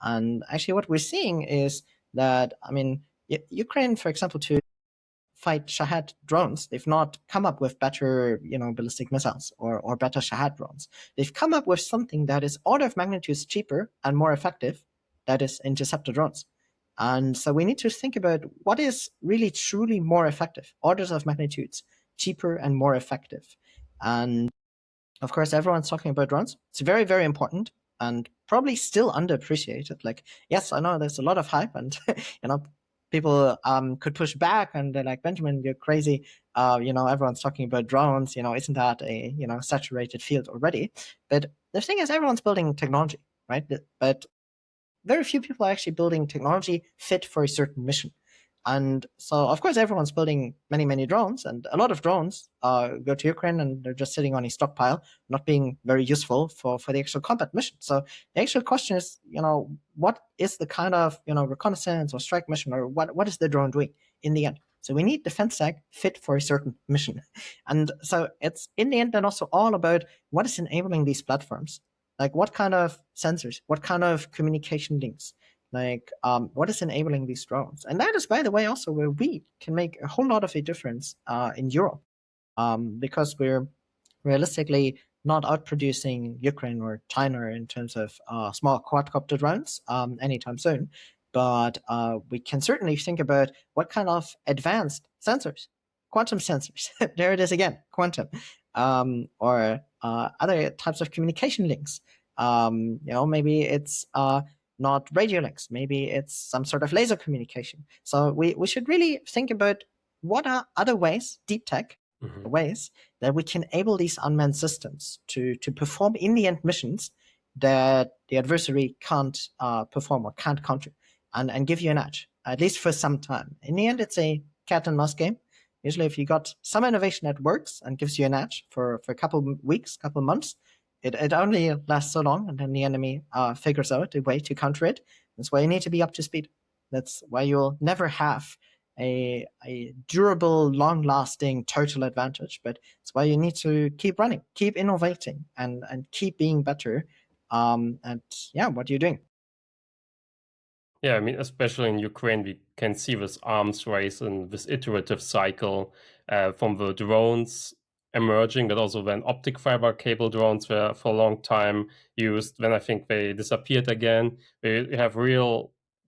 And actually, what we're seeing is that Ukraine, for example, to fight Shahed drones, they've not come up with better, ballistic missiles or better Shahed drones. They've come up with something that is order of magnitudes cheaper and more effective, that is interceptor drones. And so we need to think about what is really truly more effective, orders of magnitudes cheaper and more effective. And of course, everyone's talking about drones. It's very, very important and probably still underappreciated. Like, yes, I know there's a lot of hype, and people could push back and they're like, Benjamin, you're crazy. Everyone's talking about drones. Isn't that a saturated field already? But the thing is, everyone's building technology, right? But very few people are actually building technology fit for a certain mission. And so, of course, everyone's building many, many drones, and a lot of drones go to Ukraine and they're just sitting on a stockpile, not being very useful for the actual combat mission. So the actual question is, what is the kind of, reconnaissance or strike mission, or what is the drone doing in the end? So we need defense tech fit for a certain mission. And so it's in the end then also all about what is enabling these platforms. Like what kind of sensors, what kind of communication links, like what is enabling these drones. And that is, by the way, also where we can make a whole lot of a difference in Europe, because we're realistically not outproducing Ukraine or China in terms of small quadcopter drones anytime soon. But we can certainly think about what kind of advanced sensors, quantum sensors, there it is again, quantum, or other types of communication links. Maybe it's not radio links. Maybe it's some sort of laser communication. So we should really think about what are other ways, deep tech ways, that we can enable these unmanned systems to perform in the end missions that the adversary can't perform or can't counter, and give you an edge, at least for some time. In the end, it's a cat and mouse game. Usually, if you got some innovation that works and gives you an edge for a couple weeks, couple months, it only lasts so long, and then the enemy figures out a way to counter it. That's why you need to be up to speed. That's why you'll never have a durable, long-lasting total advantage, but it's why you need to keep running, keep innovating, and keep being better at what you're doing. Yeah, especially in Ukraine, we can see this arms race and this iterative cycle from the drones emerging, but also when optic fiber cable drones were for a long time used. Then I think they disappeared again. We have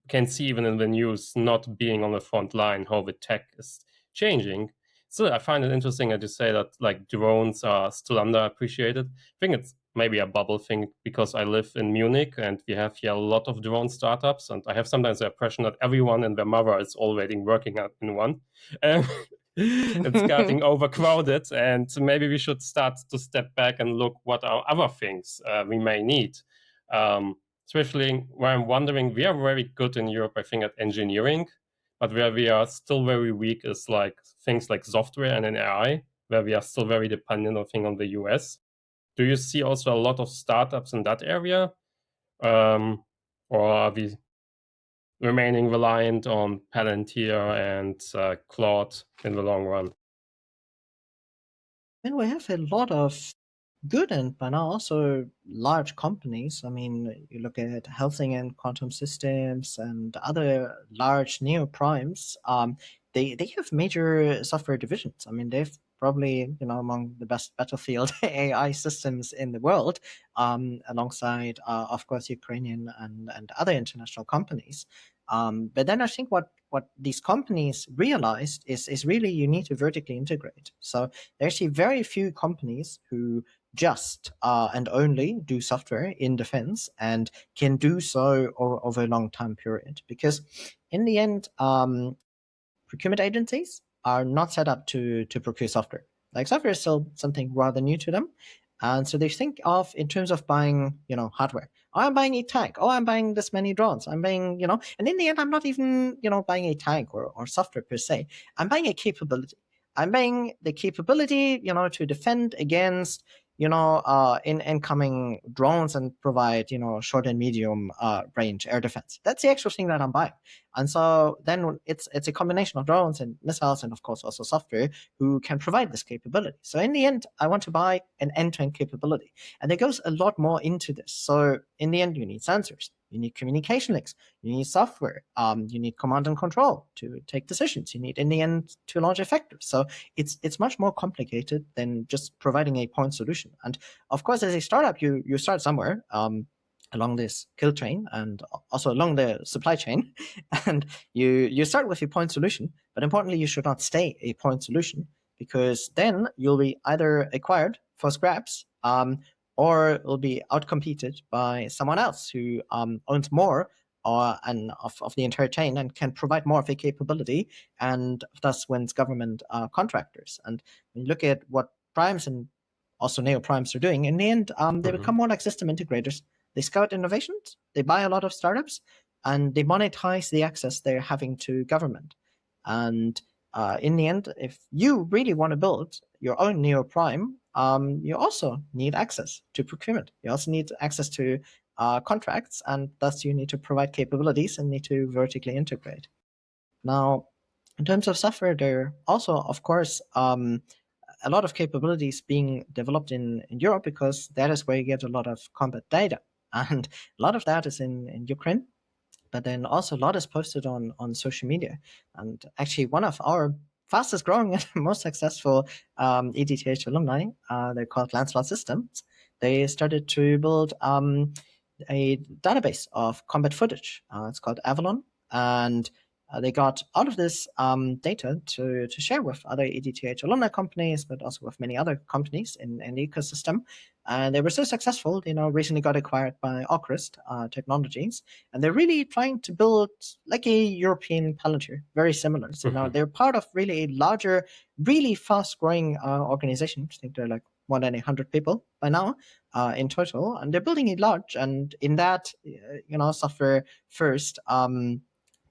can see even in the news, not being on the front line, how the tech is changing. So I find it interesting that you say that like drones are still underappreciated. I think it's maybe a bubble thing because I live in Munich and we have here a lot of drone startups, and I have sometimes the impression that everyone and their mother is already working in one. It's getting overcrowded, and maybe we should start to step back and look what are other things we may need. Especially where I'm wondering, we are very good in Europe, I think, at engineering, but where we are still very weak is like things like software and in AI, where we are still very dependent, I think, on the US. Do you see also a lot of startups in that area? Or are we remaining reliant on Palantir and Claude in the long run? We have a lot of good and by now also large companies. You look at Helsing Quantum Systems and other large neo-primes. They have major software divisions. They've probably among the best battlefield AI systems in the world, alongside of course Ukrainian and other international companies. But then I think what these companies realized is really you need to vertically integrate. So there's actually very few companies who just and only do software in defense and can do so over a long time period. Because in the end, procurement agencies are not set up to procure software. Like software is still something rather new to them. And so they think of in terms of buying, hardware. Oh, I'm buying a tank. Oh, I'm buying this many drones. I'm buying, and in the end, I'm not even, buying a tank or software per se. I'm buying a capability. I'm buying the capability, to defend against, in incoming drones and provide, short and medium range air defense. That's the actual thing that I'm buying. And so then it's a combination of drones and missiles and of course also software who can provide this capability. So in the end, I want to buy an end-to-end capability. And there goes a lot more into this. So in the end, you need sensors, you need communication links, you need software, you need command and control to take decisions. You need in the end to launch effectors. So it's much more complicated than just providing a point solution. And of course, as a startup, you start somewhere along this kill chain and also along the supply chain, and you start with a point solution. But importantly, you should not stay a point solution, because then you'll be either acquired for scraps, or will be outcompeted by someone else who owns more of the entire chain and can provide more of a capability, and thus wins government contractors. And when you look at what primes and also neo primes are doing, in the end, they become more like system integrators. They scout innovations, they buy a lot of startups, and they monetize the access they're having to government. And in the end, if you really want to build your own neo prime, you also need access to procurement. You also need access to contracts, and thus you need to provide capabilities and need to vertically integrate. Now, in terms of software, there are also, of course, a lot of capabilities being developed in Europe, because that is where you get a lot of combat data. And a lot of that is in Ukraine, but then also a lot is posted on social media. And actually, one of our fastest growing and most successful EDTH alumni, they're called Lancelot Systems. They started to build a database of combat footage. It's called Avalon, and they got all of this data to share with other EDTH alumni companies, but also with many other companies in the ecosystem. And they were so successful, recently got acquired by Orcrist Technologies, and they're really trying to build like a European Palantir, very similar. So now they're part of really a larger, really fast-growing organization. I think they're like more than 100 people by now in total, and they're building a large, and in that, software first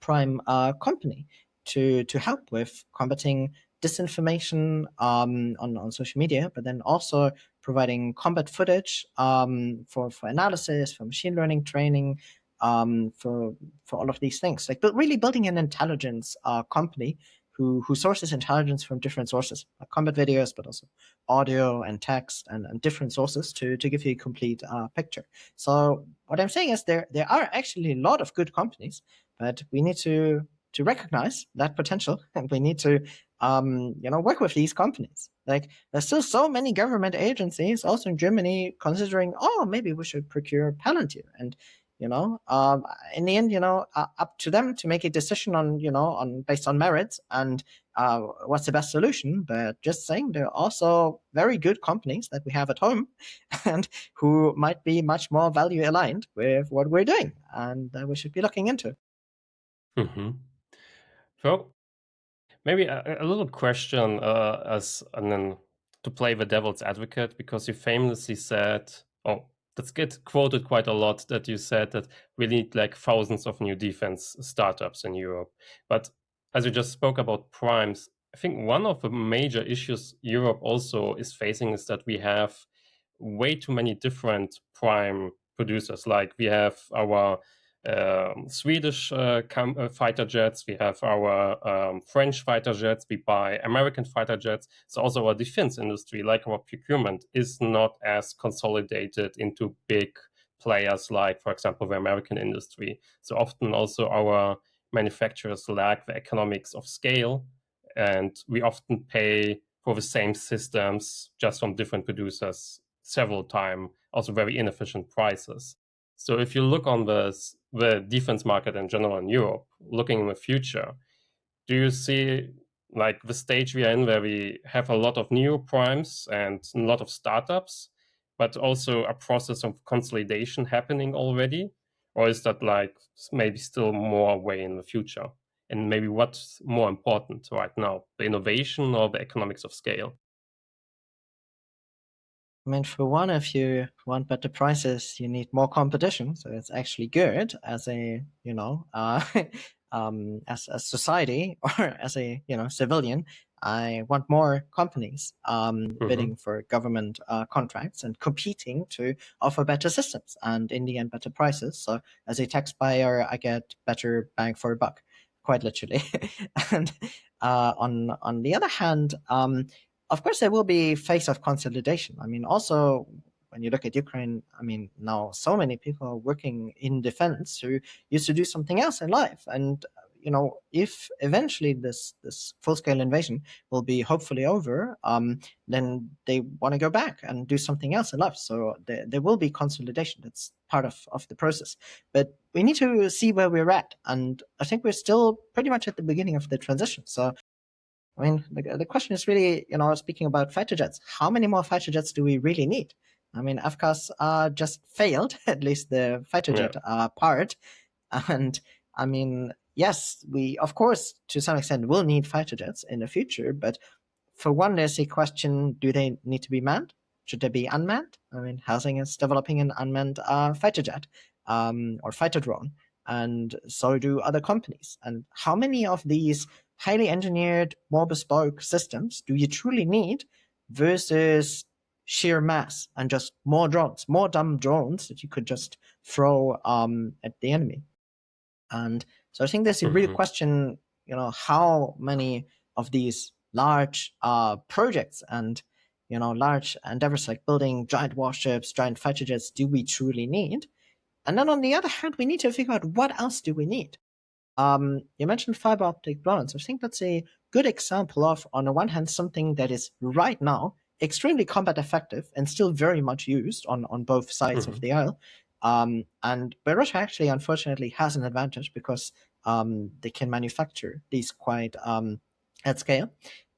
prime company to help with combating disinformation on social media, but then also providing combat footage for analysis, for machine learning training, for all of these things. But really building an intelligence company who sources intelligence from different sources, like combat videos, but also audio and text and different sources to give you a complete picture. So what I'm saying is there are actually a lot of good companies, but we need to recognize that potential, and we need to work with these companies. Like, there's still so many government agencies also in Germany considering, maybe we should procure Palantir. And in the end, up to them to make a decision on based on merits and what's the best solution. But just saying, there are also very good companies that we have at home and who might be much more value aligned with what we're doing, and we should be looking into. So maybe a little question and then to play the devil's advocate, because you famously said, that's get quoted quite a lot, that you said that we need like thousands of new defense startups in Europe. But as you just spoke about primes, I think one of the major issues Europe also is facing is that we have way too many different prime producers. Like, we have our Swedish fighter jets, we have our French fighter jets, we buy American fighter jets. So also our defense industry, like our procurement, is not as consolidated into big players like, for example, the American industry. So often also our manufacturers lack the economics of scale, and we often pay for the same systems just from different producers several times, also very inefficient prices. So if you look on the defense market in general in Europe, looking in the future, do you see like the stage we are in, where we have a lot of new primes and a lot of startups, but also a process of consolidation happening already? Or is that like maybe still more way in the future? And maybe what's more important right now, the innovation or the economics of scale? I mean, for one, if you want better prices, you need more competition. So it's actually good as a, as a society or as a, civilian, I want more companies bidding for government contracts and competing to offer better systems and in the end better prices. So as a taxpayer, I get better bang for a buck, quite literally. And on the other hand, of course, there will be phase of consolidation. I mean, also when you look at Ukraine, I mean, now so many people are working in defense who used to do something else in life, and if eventually this full scale invasion will be hopefully over, then they want to go back and do something else in life. So there will be consolidation. That's part of the process. But we need to see where we're at, and I think we're still pretty much at the beginning of the transition. So I mean, the question is really, speaking about fighter jets, how many more fighter jets do we really need? I mean, FCAS just failed, at least the fighter jet part. And I mean, yes, we, of course, to some extent will need fighter jets in the future. But for one, there's a question, do they need to be manned? Should they be unmanned? I mean, Housing is developing an unmanned fighter jet or fighter drone. And so do other companies. And how many of these highly engineered, more bespoke systems do you truly need versus sheer mass and just more drones, more dumb drones that you could just throw at the enemy? And so I think there's a real question, how many of these large projects and, large endeavors like building giant warships, giant fighter jets do we truly need? And then on the other hand, we need to figure out what else do we need? You mentioned fiber optic drones. I think that's a good example of, on the one hand, something that is right now extremely combat effective and still very much used on both sides of the aisle. And but Russia actually, unfortunately, has an advantage because they can manufacture these quite at scale.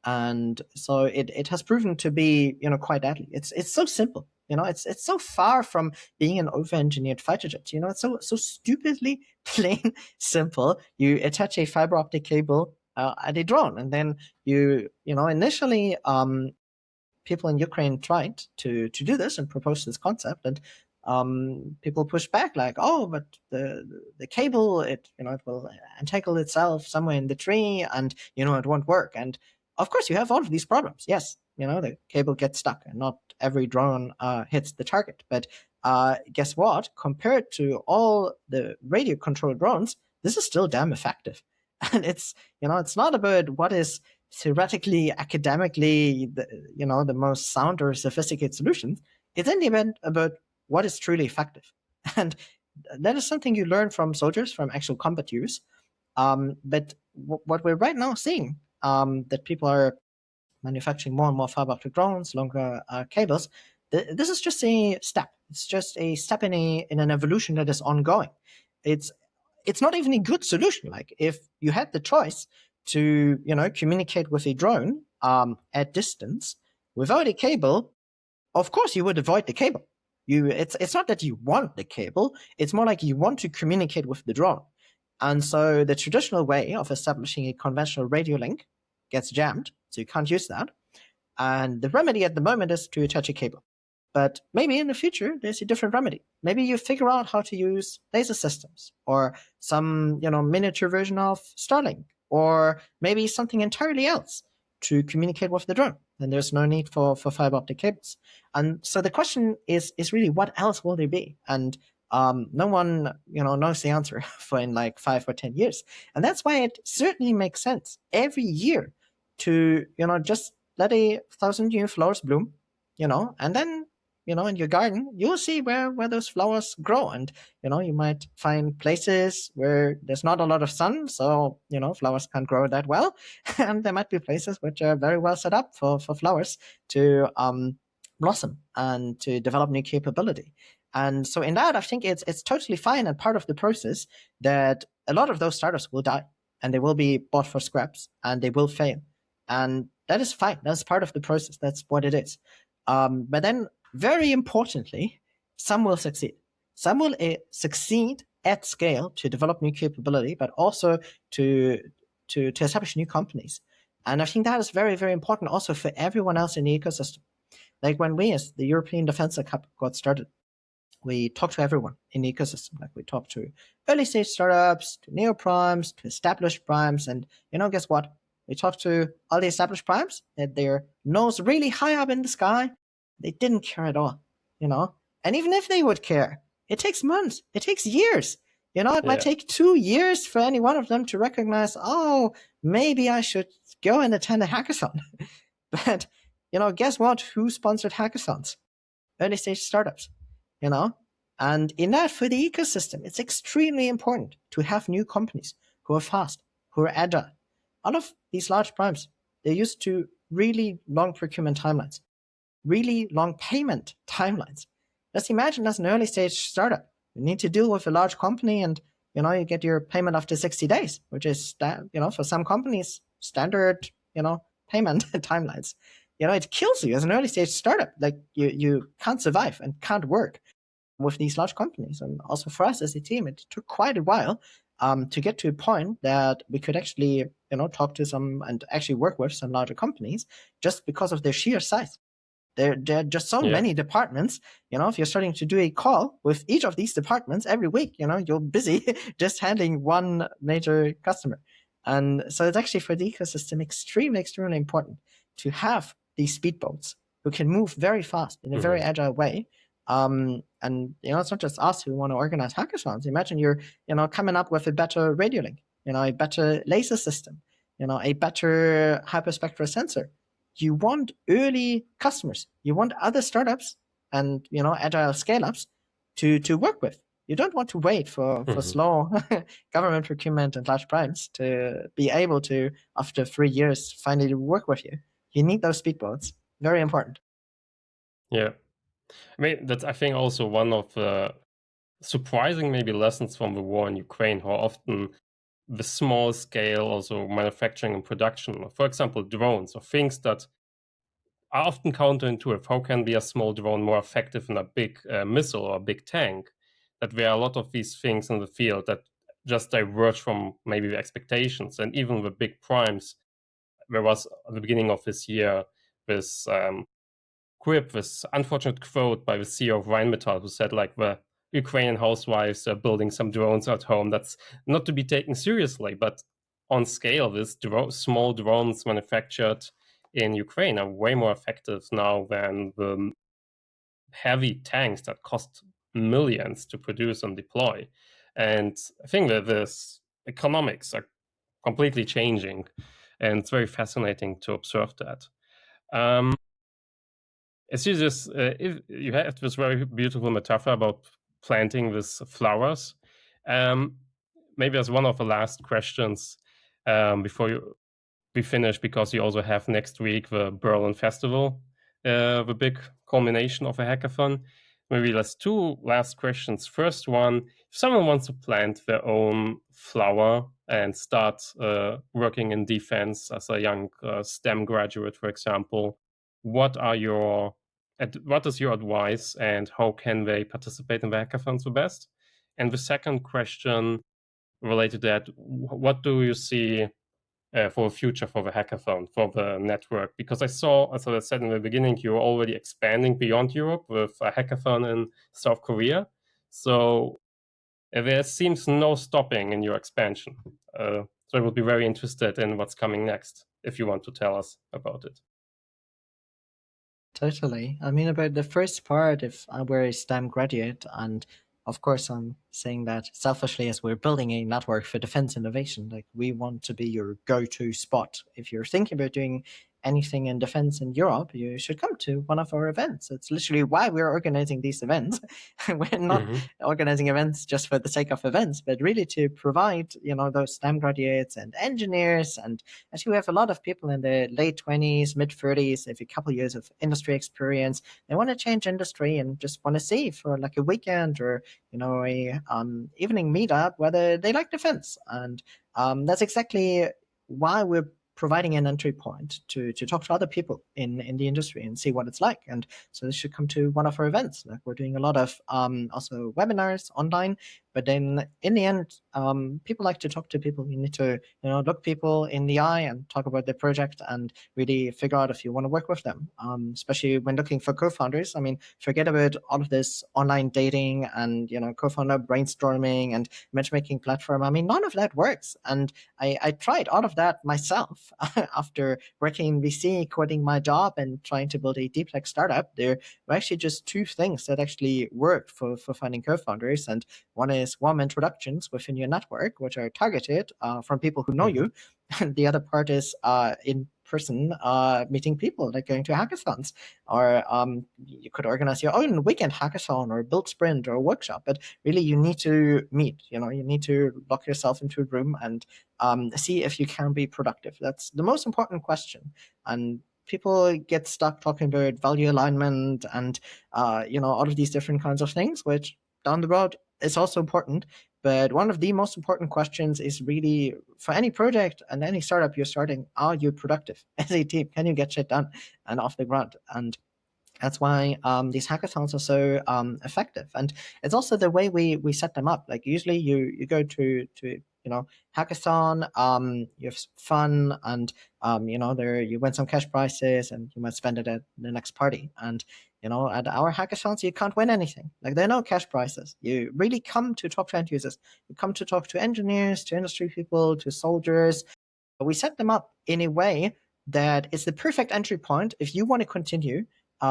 And so it has proven to be, quite deadly. It's so simple. It's so far from being an over-engineered fighter jet. It's so stupidly plain simple. You attach a fiber optic cable at a drone, and then initially people in Ukraine tried to do this and propose this concept, and people pushed back like, oh, but the cable, it will entangle itself somewhere in the tree, and it won't work. And of course, you have all of these problems. Yes, the cable gets stuck, and not every drone hits the target. But guess what? Compared to all the radio controlled drones, this is still damn effective. And it's not about what is theoretically, academically, the most sound or sophisticated solutions. It's in the end about what is truly effective. And that is something you learn from soldiers, from actual combat use. But what we're right now seeing, that people are manufacturing more and more fiber optic drones, longer cables, this is just a step. It's just a step in an evolution that is ongoing. It's not even a good solution. Like, if you had the choice to communicate with a drone at distance without a cable, of course you would avoid the cable. It's not that you want the cable, it's more like you want to communicate with the drone. And so the traditional way of establishing a conventional radio link gets jammed, so you can't use that. And the remedy at the moment is to attach a cable. But maybe in the future, there's a different remedy. Maybe you figure out how to use laser systems, or some miniature version of Starlink, or maybe something entirely else to communicate with the drone. Then there's no need for fiber optic cables. And so the question is really, what else will there be? And no one knows the answer for in like 5 or 10 years. And that's why it certainly makes sense every year to just let 1,000 new flowers bloom, and then in your garden, you'll see where those flowers grow. And, you might find places where there's not a lot of sun, so, flowers can't grow that well. And there might be places which are very well set up for flowers to blossom and to develop new capability. And so in that, I think it's totally fine and part of the process that a lot of those startups will die, and they will be bought for scraps, and they will fail. And that is fine. That's part of the process. That's what it is. But then, very importantly, some will succeed. Some will succeed at scale to develop new capability, but also to establish new companies. And I think that is very, very important also for everyone else in the ecosystem. Like, when we, as the European Defense Cup, got started, we talked to everyone in the ecosystem. Like, we talked to early stage startups, to neoprimes, to established primes, and guess what? They talked to all the established primes, had their nose really high up in the sky. They didn't care at all, you know. And even if they would care, it takes months, it takes years. You know, it might take 2 years for any one of them to recognize, oh, maybe I should go and attend a hackathon. But, you know, guess what? Who sponsored hackathons? Early stage startups, you know? And in that, for the ecosystem, it's extremely important to have new companies who are fast, who are agile. All of these large primes, they're used to really long procurement timelines, really long payment timelines. Just imagine as an early stage startup, you need to deal with a large company and, you know, you get your payment after 60 days, which is, you know, for some companies, standard, you know, payment timelines. You know, it kills you as an early stage startup. Like you can't survive and can't work with these large companies. And also for us as a team, it took quite a while to get to a point that we could actually, you know, talk to some and actually work with some larger companies just because of their sheer size. There are just so many departments. You know, if you're starting to do a call with each of these departments every week, you know, you're busy just handling one major customer. And so it's actually for the ecosystem extremely, extremely important to have these speedboats who can move very fast in a very agile way. And, you know, it's not just us who want to organize hackathons. Imagine you're, you know, coming up with a better radio link, you know, a better laser system, you know, a better hyperspectral sensor. You want early customers. You want other startups and, you know, agile scale-ups to work with. You don't want to wait for slow government procurement and large primes to be able to, after 3 years, finally work with you. You need those speedboats. Very important. Yeah. I mean, that's, I think, also one of the surprising maybe lessons from the war in Ukraine, how often the small scale also manufacturing and production, for example, drones or things that are often counterintuitive. How can be a small drone more effective than a big missile or a big tank? That there are a lot of these things in the field that just diverge from maybe the expectations. And even the big primes, there was at the beginning of this year this this unfortunate quote by the CEO of Rheinmetall, who said, like, the Ukrainian housewives are building some drones at home. That's not to be taken seriously, but on scale, this small drones manufactured in Ukraine are way more effective now than the heavy tanks that cost millions to produce and deploy. And I think that this economics are completely changing, and it's very fascinating to observe that. As you just, you have this very beautiful metaphor about planting these flowers. Maybe as one of the last questions before we finish, because you also have next week the Berlin Festival, the big culmination of a hackathon. Maybe let's two last questions. First one, if someone wants to plant their own flower and start working in defense as a young STEM graduate, for example, what is your advice and how can they participate in the hackathons the best? And the second question related to that, what do you see for the future for the hackathon, for the network? Because I saw, as I said in the beginning, you're already expanding beyond Europe with a hackathon in South Korea. So there seems no stopping in your expansion. So I would be very interested in what's coming next, if you want to tell us about it. Totally. I mean, about the first part, if I were a STEM graduate, and of course I'm saying that selfishly as we're building a network for defense innovation, like we want to be your go-to spot. If you're thinking about doing anything in defense in Europe, you should come to one of our events. It's literally why we're organizing these events. We're not organizing events just for the sake of events, but really to provide, you know, those STEM graduates and engineers. And actually, we have a lot of people in the late 20s, mid 30s, if a couple of years of industry experience. They want to change industry and just want to see for like a weekend or, you know, a evening meetup whether they like defense. And that's exactly why we're providing an entry point to talk to other people in the industry and see what it's like. And so they should come to one of our events. Like we're doing a lot of also webinars online But then in the end, people like to talk to people. You need to, look people in the eye and talk about their project and really figure out if you want to work with them. Especially when looking for co-founders. I mean, forget about all of this online dating and, co-founder brainstorming and matchmaking platform. I mean, none of that works. And I tried all of that myself after working in VC, quitting my job and trying to build a deep tech startup. There were actually just two things that actually worked for finding co-founders. And one is warm introductions within your network, which are targeted from people who know you. And the other part is in person meeting people, like going to hackathons. Or you could organize your own weekend hackathon or build sprint or workshop. But really, you need to meet. You need to lock yourself into a room and see if you can be productive. That's the most important question. And people get stuck talking about value alignment and all of these different kinds of things, which down the road is also important. But one of the most important questions is really for any project and any startup you're starting, are you productive as a team? Can you get shit done and off the ground? And that's why these hackathons are so effective. And it's also the way we set them up. Like usually you go to hackathon, you have fun and there you win some cash prizes and you might spend it at the next party. And at our hackathons you can't win anything. Like there are no cash prizes. You really come to talk to end users. You come to talk to engineers, to industry people, to soldiers. We set them up in a way that it's the perfect entry point if you want to continue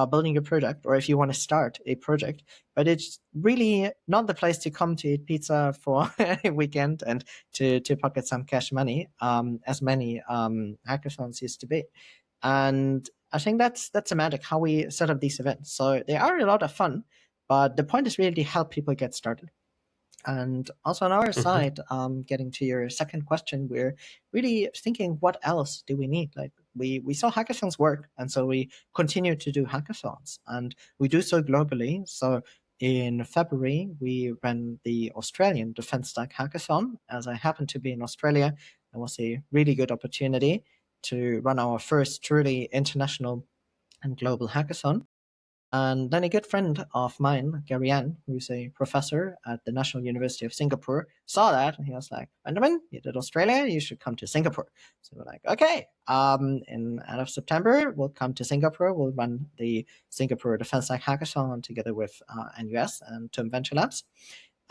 building a product or if you want to start a project. But it's really not the place to come to eat pizza for a weekend and to pocket some cash money, as many hackathons used to be. And I think that's the magic, how we set up these events. So they are a lot of fun, but the point is really to help people get started. And also on our side, getting to your second question, we're really thinking, what else do we need? Like we saw hackathons work, and so we continue to do hackathons, and we do so globally. So in February, we ran the Australian Defence Stack Hackathon. As I happened to be in Australia, it was a really good opportunity to run our first truly international and global hackathon. And then a good friend of mine, Gary Ann, who's a professor at the National University of Singapore, saw that and he was like, Benjamin, you did Australia, you should come to Singapore. So we're like, okay, in end of September, we'll come to Singapore. We'll run the Singapore Defense Tech Hackathon together with NUS and TUM Venture Labs.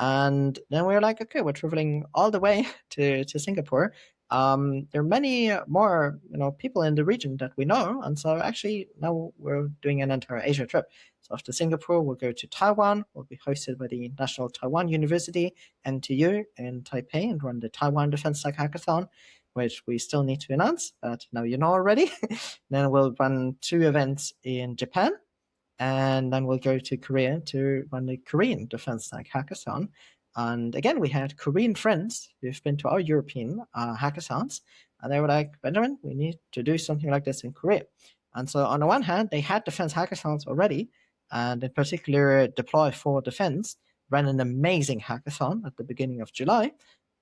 And then we were like, okay, we're traveling all the way to Singapore. There are many more people in the region that we know, and so actually now we're doing an entire Asia trip. So after Singapore, we'll go to Taiwan. We'll be hosted by the National Taiwan University, NTU, in Taipei, and run the Taiwan Defense Tech Hackathon, which we still need to announce, but now you know already. Then we'll run 2 events in Japan, and then we'll go to Korea to run the Korean Defense Tech Hackathon. And again, we had Korean friends who've been to our European hackathons, and they were like, Benjamin, we need to do something like this in Korea. And so on the one hand, they had defense hackathons already, and in particular, Deploy for Defense ran an amazing hackathon at the beginning of July.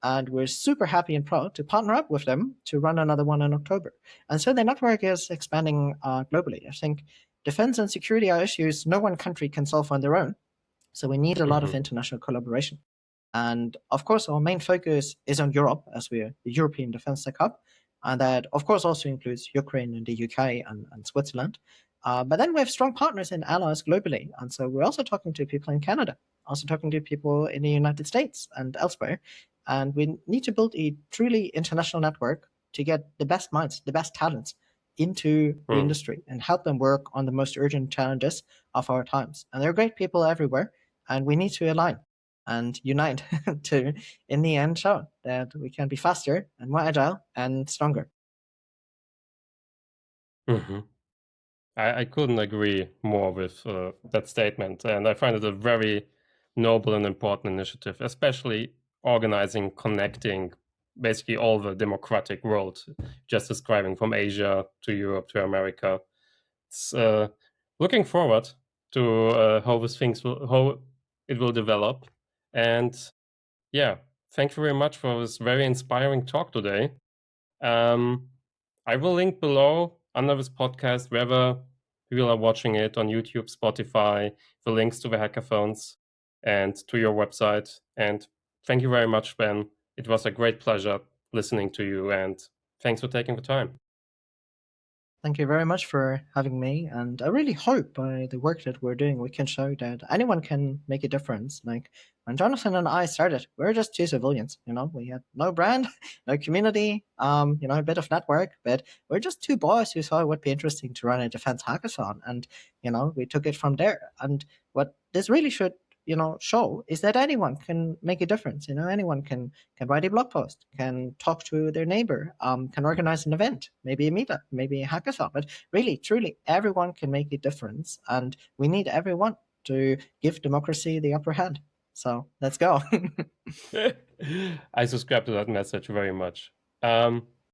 And we're super happy and proud to partner up with them to run another one in October. And so the network is expanding globally. I think defense and security are issues no one country can solve on their own. So we need a lot of international collaboration. And of course, our main focus is on Europe, as we're the European Defense Tech Hub. And that, of course, also includes Ukraine and the UK and Switzerland. But then we have strong partners and allies globally. And so we're also talking to people in Canada, also talking to people in the United States and elsewhere. And we need to build a truly international network to get the best minds, the best talents into the industry and help them work on the most urgent challenges of our times. And there are great people everywhere, and we need to align and unite to, in the end, show that we can be faster and more agile and stronger. I couldn't agree more with that statement. And I find it a very noble and important initiative, especially organizing, connecting basically all the democratic world, just describing from Asia to Europe to America. It's looking forward to how it will develop. And yeah, thank you very much for this very inspiring talk today. I will link below under this podcast wherever people are watching it on YouTube, Spotify, the links to the hackathons and to your website. And Thank you very much, Ben. It was a great pleasure listening to you, and thanks for taking the time. Thank you very much for having me, and I really hope by the work that we're doing, we can show that anyone can make a difference. Like when Jonathan and I started, we were just two civilians. We had no brand, no community, a bit of network, but we're just two boys who thought it would be interesting to run a defense hackathon, and we took it from there. And what this really should show is that anyone can make a difference. Anyone can write a blog post, can talk to their neighbor, can organize an event, maybe a meetup, maybe a hackathon. But really, truly, everyone can make a difference, and we need everyone to give democracy the upper hand. So let's go. I subscribe to that message very much.